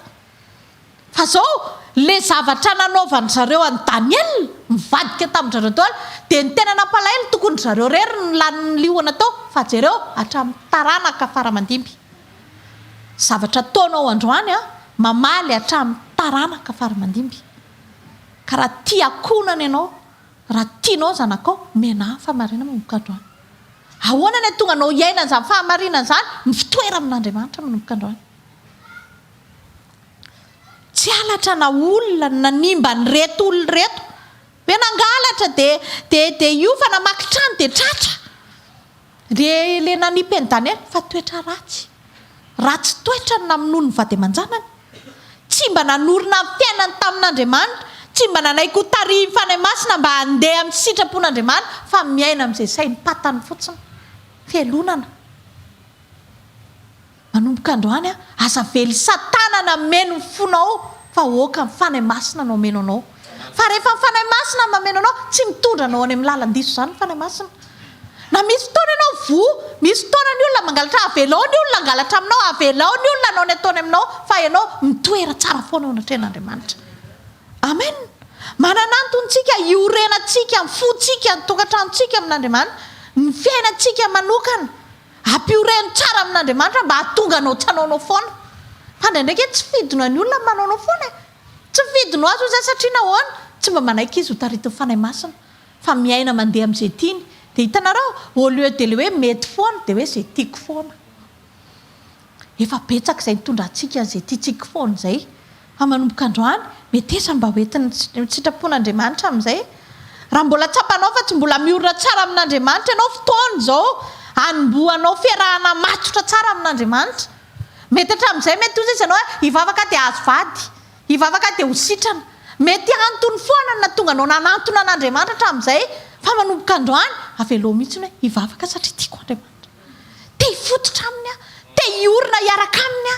fa zao le zavatra nanaovany zareo any Daniel mivadika tamin-jareo daholo dia ny tena nampalahelo tokony zareo rery ny laniny liona tao fa jereo hatramin'ny taranaka faramandimby. Zavatra taonao androany mamaly hatramin'ny taranaka faramandimby ka raha tia akonana ianao raha tianao zanakao menahy fahamarinana manomboka androany. Ahoana ny tonga anao hiaina an'izany fahamarinana izany mifitoera amin'Andriamanitra manomboka androany. Tsy alatra na olona nanimba ny reto olona reto hoe nangalatra dia io fa namaky trano dia tratra le nanipy any Daniel fa toetra ratsy toetra namonoa ny vady aman-janany tsy mba nanorina ny fiainany tamin'Andriamanitra tsy mba nanaiky ho tarihiny fanahy masina mba handeha amin'ny sitrapon'Andriamanitra fa miaina amin'izay sainy patany fotsiny fialonana. Manomboka androany aza vely satanana meno ny fonao fa oka ny fanahy masina no meno anao fa rehefa ny fanahy masina mameno anao tsy mitondra anao any amin'ny lalan-diso izany ny fanahy masina. Na misy fotoana ianao misy fotoana ny olona mangalatra avelao ny olona angalatra aminao avelao ny olona anao ny ataony aminao fa ianao mitoera tsara foana ao anatrehan'Andriamanitra. Amen. Mananantontsika iorenantsika ny fontsika ny tokantranontsika amin'Andriamanitra ny fiainantsika manokana ampioreno tsara amin'Andriamanitra mba hahatonga anao tsy hanaonao foana. Fa ndraindraiky tsy fidino ny olona manaonao foana tsy fidino azy ozy satria nahoana tsy mba manaiky izy ho taritin'ny fanahy masina fa miaina mandeha amin'izay tiany dia hitanareo au lieu de le hoe mety foana dia hoe izay tiako foana. Efa betsaka izay mitondra antsika izay tiantsika foana izay fa manomboka androany metesa mba hoentin'ny sitrapon'Andriamanitra amin'izay. Raha mbola tsapanao fa tsy mbola miorina tsara amin'Andriamanitra ianao fotoana izao hanombohanao fiarahana matotra tsara amin'Andriamanitra. Mety hatramin'izay mety ozy izy ianao hivavaka dia azo vady hivavaka dia ho sitrana mety antony foana na tonga anao nanantona an'Andriamanitra hatramin'izay fa manomboka androany avelao mihitsy hoe hivavaka satria tiako Andriamanitra te hifototra aminy te hiorina hiaraka aminy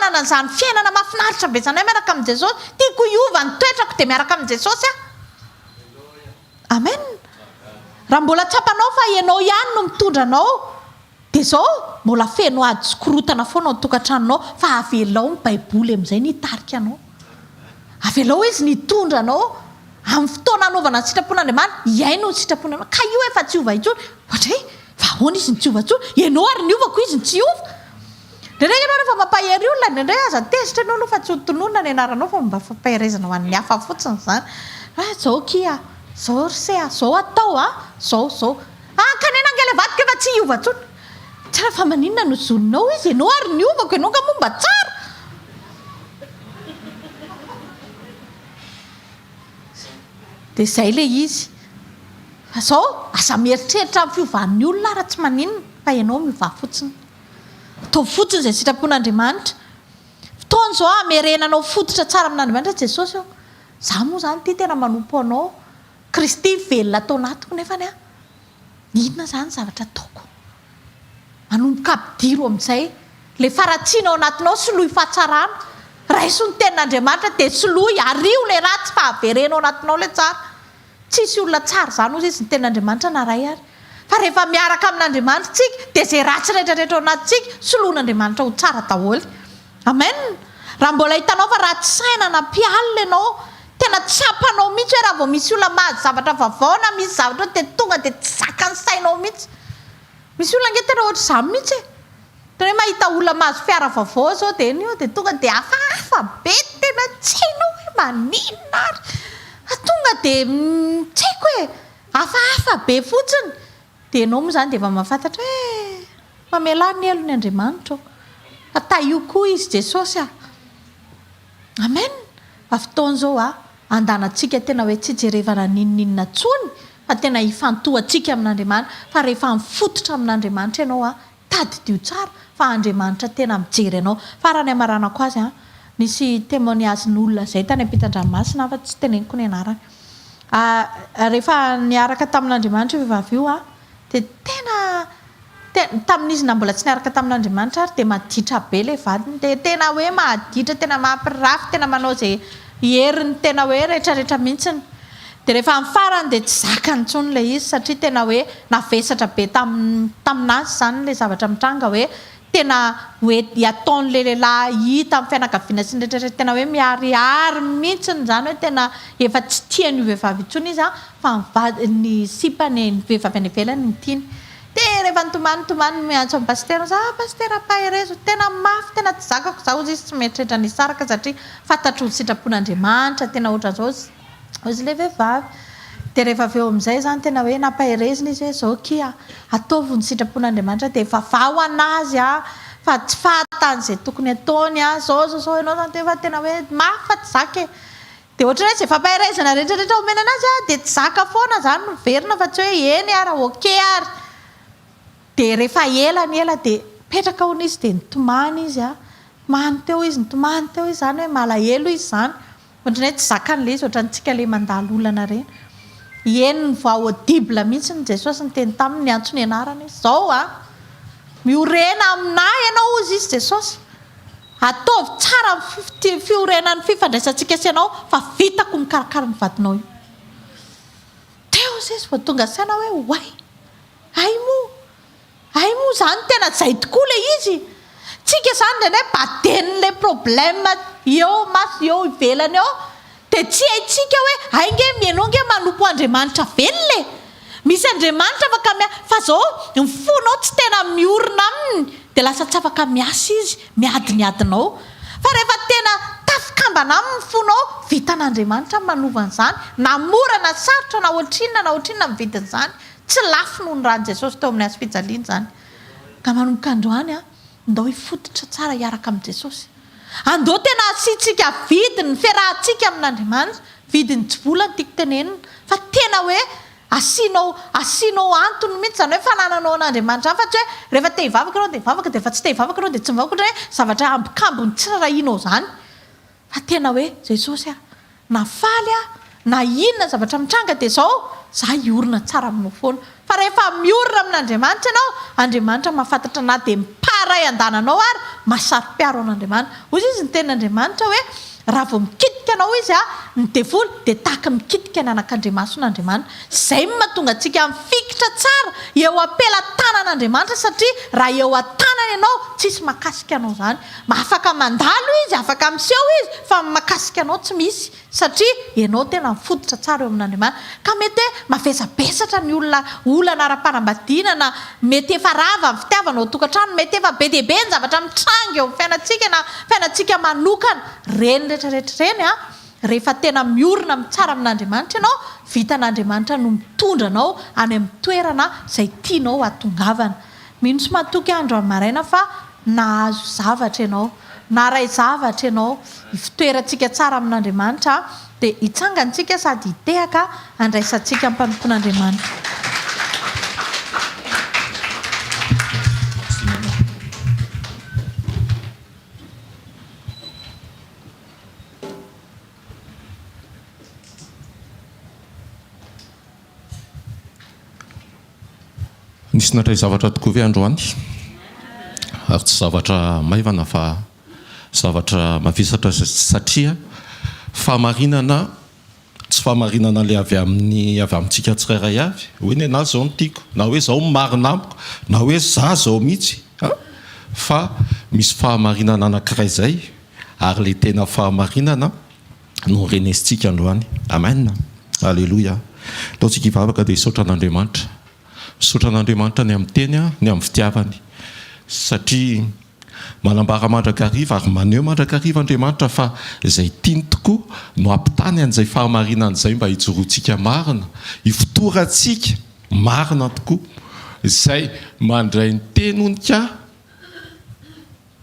hanana an'izany fiainana mahafinaritra be zany hoe miaraka amin' Jesosy, tiako hiova ny toetrako dia miaraka amin' Jesosy amen. Raha mbola tsapanao fa ianao ihany no mitondra anao dia zao mbola feno ady sy korotana foana ao tokantranonao, fa avelao ny baiboly amin'izay nitarika anao, avelao izy nitondra anao amin'ny fotoana anaovana ny sitrapon'Andriamanitra, iaino ny sitrapon'Andriamanitra, ka io efa tsy hiova intsony. Ohatra hoe vahoana izy ny tsy hiova intsony, ianao ary niovako izy ny tsy hiova. Ndraindray ianao rehefa mampahery olona, ndraindray aza tezitra ianao fa tsy ho tononona ny anaranao fa mba fampaherezana ho an'ny hafa fotsiny zany. Zao kia, zao rysea, zao atao zao. Kanena angela vadika efa tsy hiova intsony. Tsara fa maninona no zoninao izy, ianao ary niovako, ianao ka momba tsara. Dia izay le izy. Fa zao aza mieritreritra amin'ny fiovan'ny olona raha tsy maninona, fa ianao miova fotsiny. Ataovy fotsiny izay sitrapon'Andriamanitra. Fotoana izao hamerenanao fototra tsara amin'Andriamanitra Jesosy ao. Za moa zany ty tena manompo anao. Kristy velona atao anatiko nefany inona zany zavatra ataoko? Manomboka ampidiro amin'izay. Le faratsiana ao anatinao soloy fahatsarana. Raiso ny tenin'Andriamanitra dia soloy ario le ratsy fa averenao anatinao le tsara. Tsisy olona tsara zany ozy izy ny tenin'Andriamanitra na ray ary. Fa rehefa miaraka amin'Andriamanitra tsika dia izay ratsy rehetrarehetra ao anatintsika soloan'Andriamanitra ho tsara daholo. Amen. Raha mbola hitanao fa ratsy saina na mpialina ianao, tena tsapanao mihitsy hoe raha vao misy olona mahazo zavatra vaovao na misy zavatra dia tonga dia tsy zakany sainao mihitsy. Misy olona nge tena ohatra izany mihitsy e. Tena hoe mahita olona mahazo fiara vaovao zao dia io dia tonga dia hafahafa be, tena tsy hainao hoe maninona ary. Tonga dia tsy haiko hoe hafahafa be fotsiny. Dia ianao moa zany dia efa mahafantatra hoe mamela ny elon'ny Andriamanitra. Ata io koa izy Jesosy amen. Fa fotoana izao andanantsika tena hoe tsy jerevana ninninina tsony, fa tena hifantohantsika amin'Andriamanitra. Fa rehefa mifototra amin'Andriamanitra ianao tadidio tsara fa Andriamanitra tena mijery anao. Fa raha ny amaranako azy nisy témoignagen'olona izay tany ampitan-dranomasina fa tsy teneniko ny anarany. Rehefa niaraka tamin'Andriamanitra vehivavy io dia tena tamin'izy na mbola tsy niaraka tamin'Andriamanitra ary dia maditra be le vadiny, dia tena hoe mahaditra, tena mampirafy, tena manao izay heriny tena hoe rehetrarehetra mihitsiny. Dia rehefa amin'ny farany dia tsy zakany intsony le izy satria tena hoe navesatra be taminazy zany le zavatra mitranga hoe tena hoe ataon'le lehilahy hita amin'ny fianakaviana sy ny rehetrarehetra tena hoe miharihary mihitsiny zany hoe tena efa tsy tiany vehivavy intsony izy fa ny sipany ny vehivavy any ivelany ny tiany. Dia rehefa nitomany miantso amin'ny pastera pastera paherezo tena mafy, tena tsy zakako zaho izy tsy mieritreritra ny saraka satria fantatro ny sitrapon'Andriamanitra tena ohatran'izao izy le vehivavy. Dia rehefa avy eo amin'izay zany tena hoe napahirezina izy hoe zao kia ataovy ny sitrapon'Andriamanitra dia efa vao anazy fa tsy fahatan'izay tokony ataony zao ianao zany efa tena hoe mafy fa tsy zaka e. Dia ohatra hoe izay fampahirezana rehetrarehetra omena anazy dia tsy zaka foana zany miverina fa tsy hoe eny ary okey ary. Dia rehefa ela dia petraka hono izy dia nitomany izy tomany teo izy zany hoe malahelo izy zany. Ohatrany hoe tsy zakan'le izy ohatrantsika le mandalo olana reny. Eny ny voa audible mihitsy ny Jesosy ny teny taminy ny antso ny anarany zao miorena aminahy ianao ozy izy Jesosy. Ataovy tsara fiorenan'ny fifandraisantsika sy ianao fa vitako mikarakara ny vadinao io. Teo izy vao tonga saina hoe way ay moa zany tena zay tokoa le izy. Tsika zany ndraindray baden'le problème eo ivelany ao dia tsy haitsika hoe ainge mianao nge manompo Andriamanitra velona e. Misy Andriamanitra afaka fa zao ny fonao tsy tena miorina aminy dia lasa tsy afaka miasa izy miadinadinao. Fa rehefa tena tafikambana aminy fonao vitan'Andriamanitra manova an'izany na mora na sarotra na ohatrinona ny vidin'izany. Tsy lafo noho ny rahan'i Jesosy teo amin'ny hazofijaliana zany. Ka manomboka androany andao hifototra tsara hiaraka amin'ny Jesosy. Andao tena asiantsika vidiny fiarahantsika amin'Andriamanitra, vidiny tsy volana tiako tenenina fa tena hoe asianao antony mihitsy zany hoe fanananao an'Andriamanitra fa tsy hoe rehefa te hivavaka ianao dia hivavaka dia efa tsy te hivavaka ianao dia tsy mivavaka hoe zavatra ambokambony tsy rahinao zany. Fa tena hoe Jesosy na faly na inona zavatra mitranga dia zao za iorina tsara aminao foana fa rehefa miorina amin'Andriamanitra ianao Andriamanitra mahafantatra na dia miparay andananao ary mahasaro-piaro an'Andriamanitra hoy izy ny tenin'Andriamanitra hoe raha vao mikitika anao izy ny devoly dia tahaka mikitika ny anak'Andriamason'Andriamanitra izay mahatonga antsika mifikitra tsara eo ampelatanan'Andriamanitra satria raha eo an-tanany ianao tsisy mahakasika anao zany afaka mandalo izy afaka miseho izy fa mahakasika anao tsy misy satria ianao tena mifototra tsara eo amin'Andriamanitra ka mety mavesabesatra ny olana ara-panambadiana na mety efa rava amin'ny fitiavana ao tokantrano mety efa be dia be ny zavatra mitranga eo amin'ny fiainantsika na fiainantsika manokana reny rehetrarehetra reny rehefa tena miorina mitsara amin'Andriamanitra ianao vitan'Andriamanitra no mitondra anao any amin'ny toerana izay tianao hatongavana mino sy matoky andro amin'ny maraina fa nahazo zavatra ianao na ray zavatra ianao fitoerantsika tsara amin'Andriamanitra dia hitsangantsika sady hitehaka andraisantsika amin'ny mpanompon'Andriamanitra. Nisy natray zavatra tokoa ve androany ary tsy zavatra maivana fa zavatra mavesatra satria fahamarinana tsy fahamarinana le avy amintsika tsirairay avy hoe ny anazy zao no tiako na hoe zao marina amiko na hoe za zao mihitsy fa misy fahamarinana anankiray zay ary le tena fahamarinana no renesitsika androany. Amen. Alleluia. Ataontsika hivavaka dia hisaotra an'Andriamanitra. Misaotra an'Andriamanitra ny amin'ny teny ny amin'ny fitiavany satria manambara mandrakariva ary maneho mandrakariva Andriamanitra fa izay tiany tokoa no ampitany an'izay fahamarinana izay mba hijoroantsika marina hifotorantsika marina tokoa izay mandray ny tenynika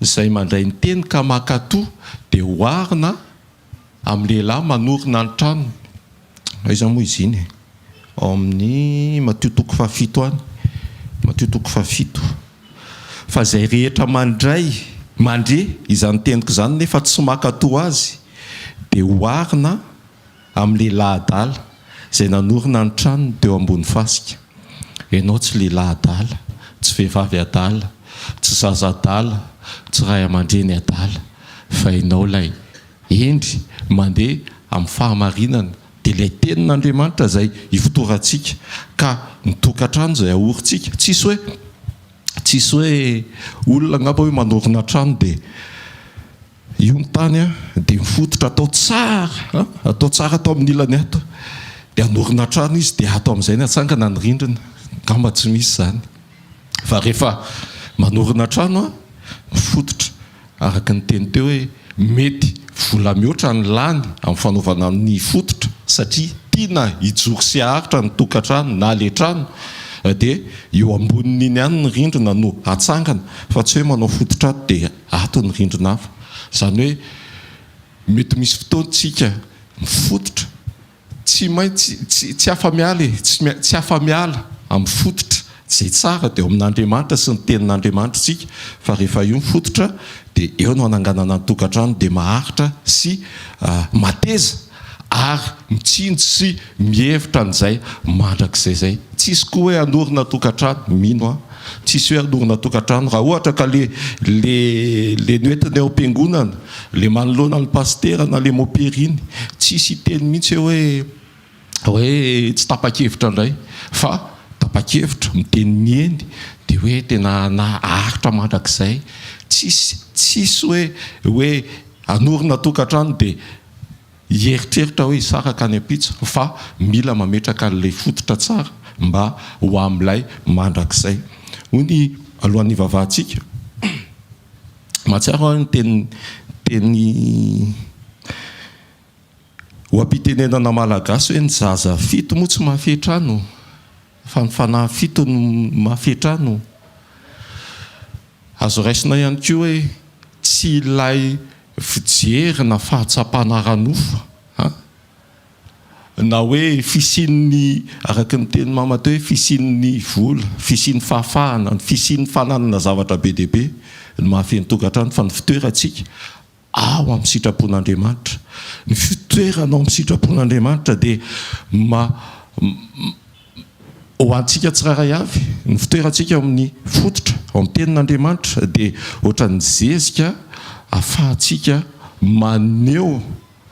izay mandray ny teny ka makatoa dia hoarina amin'ny lehilahy manorina ny tranony aiza moa izy iny ao amin'ny Matthieu 7 any Matthieu 7 fa izay rehetra mandre izany teniko izany nefa tsy makatoa azy dia hoarina amin'ny lehilahy adala izay nanorina ny tranony teo ambony fasika. Ianao tsy lehilahy adala tsy vehivavy adala tsy zaza adala tsy ray aman-dreny adala fa ianao ilay endry mandeha amin'ny fahamarinana dia ilay tenin'Andriamanitra izay hifotorantsika ka ny tokantrano izay ahorintsika tsisy hoe olona angamba hoe manorina trano dia io ny tany dia mifototra atao tsara atao amin'ny ilany ato dia anorina trano izy dia ato amin'izay ny atsangana ny rindrina ngamba tsy misy zany fa rehefa manorina trano mifototra araka ny teny teo hoe mety vola mihoatra ny lany amin'ny fanaovana ny fototra satria tiana hijoro sy haharitra ny tokantrano na le trano dia eo ambonin'iny ihany ny rindrina no atsangana fa tsy hoe manao fototra dia ato ny rindrina hafa izany hoe mety misy fotoantsika mifototra tsy afa-miala amin'ny fototra izay tsara dia eo amin'Andriamanitra sy ny tenin'Andriamanitra tsika fa rehefa io mifototra dia eo no ananganana ny tokantrano dia maharitra sy mateza ary mitsinjo sy mihevitra n'izay mandrakizay zay tsisy koa hoe anorina tokantrano mino tsisy hoe anorina tokantrano raha ohatra ka le noentiny ao am-piangonana le manoloana ny pastera na le moperiny tsisy teny mihitsy hoe tsy tapa-kevitra indray fa tapa-kevitra miteny ny eny dia hoe tena naharitra mandrakizay tsisy hoe anorina tokantrano dia hieritreritra hoe hisaraka any ampitso fa mila mametraka an'ilay fototra tsara mba ho amin'ilay mandrakizay. Hoy ny alohan'ny vavahantsika mahatsiaro ny teny ho ampitenenana malagasy hoe ny zaza fito moa tsy mahafetrano fa ny fanahy fito no mahafetrano. Azo raisina ihany koa hoe tsy ilay fijery na fahatsapana ranofo na hoe fisian'ny araka ny teny mama teo hoe fisian'ny vola fisian'ny fahafahana ny fisian'ny fananana zavatra be dia be ny mahafeny tokantrano fa ny fitoerantsika ao amin'ny sitrapon'Andriamanitra ny fitoerana ao amin'ny sitrapon'Andriamanitra dia ho antsika tsiraray avy ny fitoerantsika amin'ny fototra ao amin'ny tenin'Andriamanitra dia ohatran'ny zezika ahafahantsika maneho,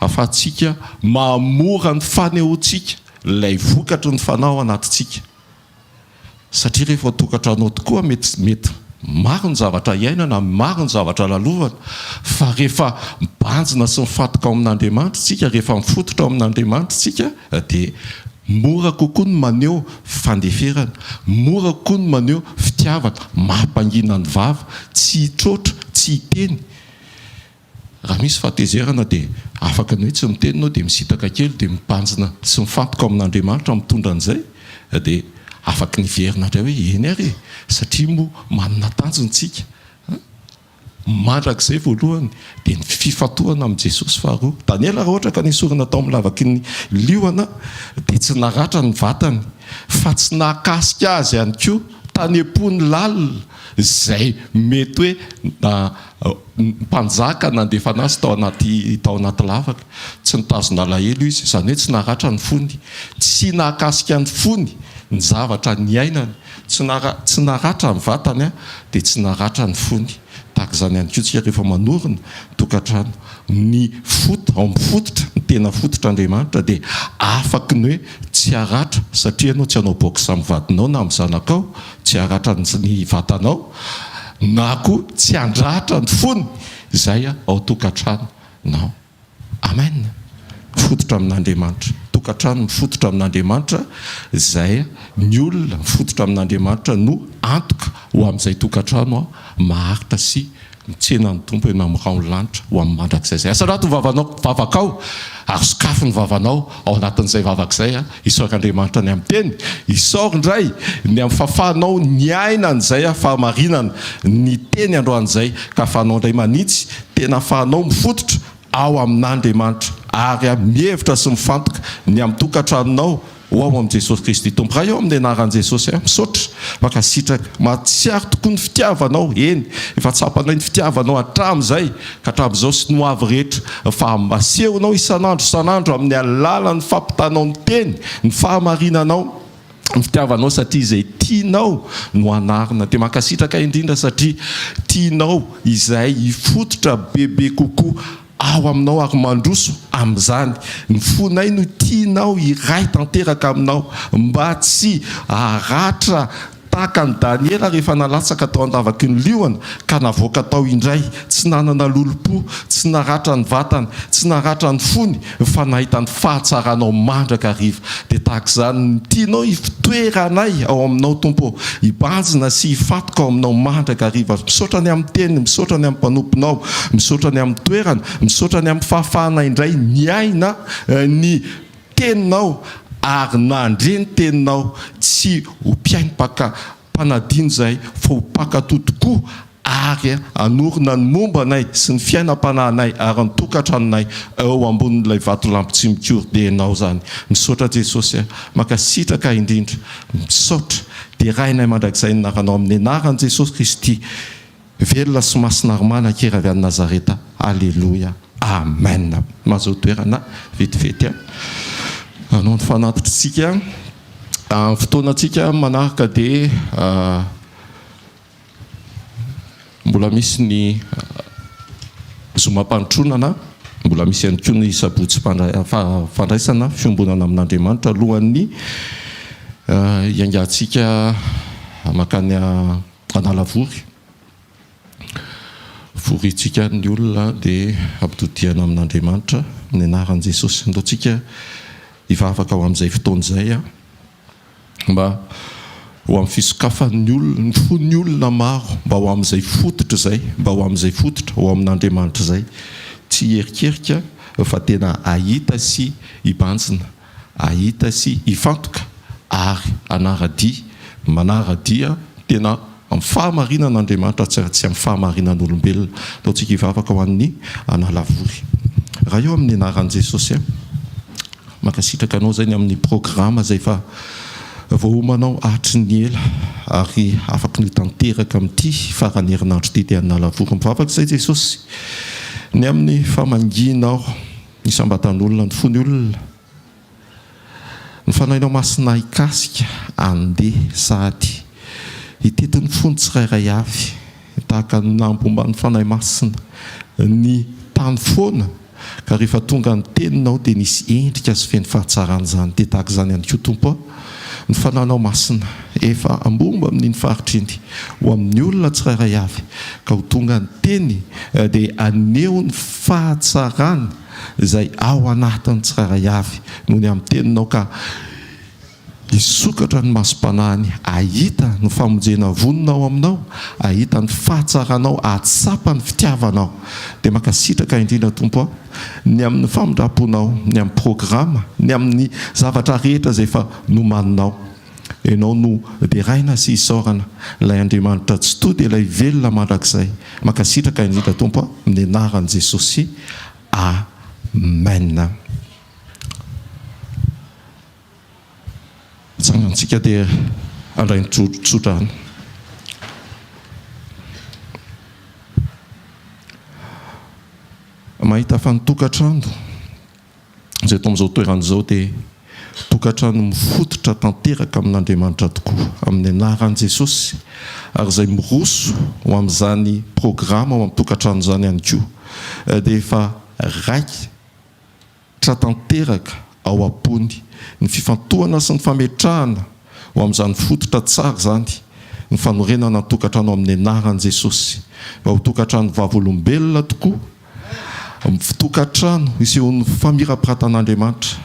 ahafahantsika mamora ny fanehoantsika ilay vokatry ny fanao anatintsika. Satria rehefa tokantranao tokoa mety maro ny zavatra iainana, maro ny zavatra lalovana, fa rehefa mibanjina sy mifatoka ao amin'Andriamanitra tsika, rehefa mifototra ao amin'Andriamanitra tsika, dia mora kokoa ny maneho fandeferana, mora kokoa ny maneho fitiavana, mampangina ny vava, tsy hitrotra, tsy hiteny. Raha misy fahatezerana dia afaka ny hoe tsy miteny ianao dia misitaka kely dia mibanjina sy mifatoka ao amin'Andriamanitra mitondra an'izay, dia afaka ny verina indray hoe eny ary, satria moa manana tanjontsika. Mandrakizay voalohany dia ny fifatohana amin'i Jesosy faharoa. Daniela raha ohatra ka nisorina tao amin'ny lavaky ny liona dia tsy naratra ny vatany, fa tsy nahakasika azy ihany koa tanem-pony lalina izay mety hoe mpanjaka nandefana azy tao anaty lavaka. Tsy nitazona alahelo izy, izany hoe tsy naratra ny fony, tsy nahakasika ny fony ny zavatra ny ainany, tsy naratra ny vatany dia tsy naratra ny fony. Tahaka izany ihany koa tsika rehefa manorina tokantrano, ny ao amin'ny fototra, ny tena fototr'Andriamanitra dia afaka ny hoe tsy haratra, satria ianao tsy hanao box amin'ny vadinao na amin'ny zanakao, tsy haratra ny vatanao, na koa tsy handratra ny fony izay ao tokantrano nao. Amen. Mifototra amin'Andriamanitra, tokantrano mifototra amin'Andriamanitra, izay ny olona mifototra amin'Andriamanitra no antoka ho amin'izay tokantrano maharitra sy mitsena ny tompo eny amin'ny rano lanitra ho amin'ny mandrakizay zay. Asa rato vavakao ary sokafo ny vavanao ao anatin'izay vavakizay, isaor'Andriamanitra ny amin'ny teny, isaor indray ny amin'ny fahafahanao ny ainan'izay fahamarinana ny teny androan'izay, ka ahafahanao indray manitsy tena ahafahanao mifototra ao amin'Andriamanitra ary mihevitra sy mifantoka ny amin'ny tokantranonao ho ao amin'i Jesosy Kristy tompo. Raha eo amin'ny anaran'i Jesosy misaotra mankasitraka, mahatsiaro tokoa ny fitiavanao, eny efa tsapanay ny fitiavanao hatramin'izay ka hatramin'izao sy ny hoavy rehetra, fa masehonao isan'andro amin'ny alalan'ny fampitanao ny teny, ny fahamarinanao, ny fitiavanao, satria izay tianao no anarina. Dia mankasitraka indrindra satria tianao izay hifototra bebe kokoa ao aminao ary mandroso amin'izany. Ny fonay no tianao iray tanteraka aminao mba tsy haratra tahaka ny Daniela rehefa nalatsaka tao an-davaky ny liona ka navoaka tao indray, tsy nanana lolo-po, tsy naratra ny vatany, tsy naratra ny fony, fa nahita ny fahatsaranao mandraka hariva. Dia tahaka izany tianao hifitoeranay ao aminao tompo, hibanjina sy hifatoka ao aminao mandraka hariva. Misaotra ny amin'ny teniny, misaotra ny amin'ny mpanomponao, misaotra ny amin'ny toerana, misaotra ny amin'ny fahafahana indray ny aina ny teninao, ary nandre ny teninao, tsy ho mpiaim-paka mpanadino izay, fa ho mpakatoa tokoa ary hanorina ny mombanay sy ny fiainam-panahinay ary ny tokantranonay eo ambonin'ilay vatolampy tsy mikorodenao zany. Misaotra Jesosy, mankasitraka indrindra, misaotra dia rainay mandrakizay ny naranao amin'ny anaran'i Jesosy Kristy, velona sy masinaromana kera avy any Nazareta. Alleluia, amen. Mahazo toerana vetivety anao ny fanatitsika amin'ny fotoanantsika manaraka dia mbola misy ny zoma-pandrotronana, mbola misy ihany koa ny sabotsy fandraisana fiombonana amin'Andriamanitra alohan'ny iangantsika makany analavory. Vorintsika ny olona dia ampitodiana amin'Andriamanitra ny anaran'i Jesosy. Ndaontsika hivavaka ho amin'izay fotoan'izay mba ho amin'ny fisokafan'ny olona, ny fon'ny olona maro, mba ho amin'izay fototra izay, mba ho amin'izay fototra ho amin'Andriamanitra izay, tsy herikerika fa tena ahita sy hibanjina, ahita sy hifantoka ary anaradia, manaradia tena amin'ny fahamarinan'Andriamanitra, tsy amin'ny fahamarinan'olombelona. Ndaontsika hivavaka ho an'ny analavory. Raha eo amin'ny anaran'i Jesosy mankasitraka anao zay ny amin'ny programma izay fa voahomanao hatry ny ela ary afaka ny tanteraka amin'ity farany herinandro ity dia analavory. Mivavaka izay Jesosy ny amin'ny famanginao ny sambatan'olona, ny fony olona, ny fanahinao masina ikasika andeha sady hitetin'ny fony tsirairay avy tahaka ny nampomba ny fanahy masina ny tany foana ka rehefa tonga ny teninao dia nisy endrika sy feny fahatsarana dia tahaka izany ihany koa tompo ny fanahinao masina efa ambomba amin'iny faritra iny ho amin'ny olona tsirairay avy ka ho tonga ny teny dia aneho ny fahatsarana izay ao anatin'ny tsirairay avy noho ny amin'ny teninao ka hisokatra ny masom-panahiny ahita ny famonjena voninao aminao ahita ny fahatsaranao ahatsapa ny fitiavanao dia makasitraka indrindra tompo ny amin'ny famindram-ponao ny amin'ny programa ny amin'ny zavatra rehetra izay efa nomaninao ianao no dia raina sy isaorana ilay Andriamanitra tsy toa dia ilay velona mandrakizay makasitraka indrindra tompo amin'ny anaran'i Jesosy amen. Tsangantsika dia andray ny tsodrano. Mahita fa ny tokantrano izay eto amin'izao toeran'izao dia tokantrano mifototra tanteraka amin'Andriamanitra tokoa amin'ny anaran'i Jesosy ary izay miroso ho amin'izany programa ao amin'ny tokantrano izany ihany koa dia efa raitra tanteraka ao am-pony ny fifantohana sy ny fametrahana ho amin'izany fototra tsara izany ny fanorenana ny tokantrano amin'ny anaran'i Jesosy mba ho tokantrano vavolombelona tokoa tokantrano isehon'ny famirapirantan'Andriamanitra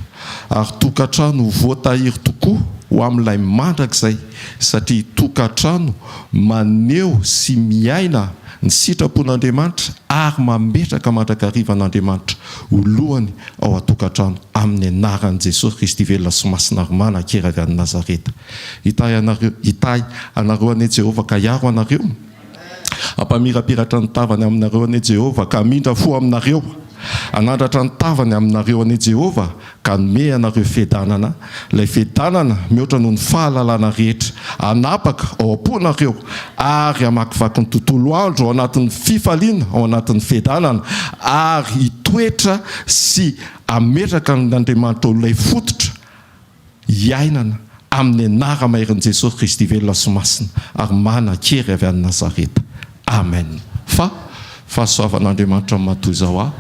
ary tokantrano voatahiry tokoa ho amin'ilay mandrakizay satria tokantrano maneho sy miaina ny sitrapon'Andriamanitra ary mametraka mandrakariva an'Andriamanitra olohany ao atokantrano amin'ny anaran'i Jesosy Kristy velona sy masina ary manan-kera avy any Nazareta. Hitahy anareo anie Jehovah ka hiaro anareo, ampamirapiratra ny tavany aminareo anie Jehovah ka mindra fo aminareo, anandratra ny tavany aminareo anie Jehovah ka nome anareo fiadanana, ilay fiadanana mihoatra noho ny fahalalana rehetra anapaka ao am-ponareo ary hamakivaky ny tontolo andro ao anatin'ny fifaliana ao anatin'ny fiadanana ary hitoetra sy ametraka n'Andriamanitra ilay fototra hiainana amin'ny anara-maherin' Jesosy Kristy velona sy masina ary manan-kery avy any Nazareta. Amen. Fahasoavan'Andriamanitra matoy izao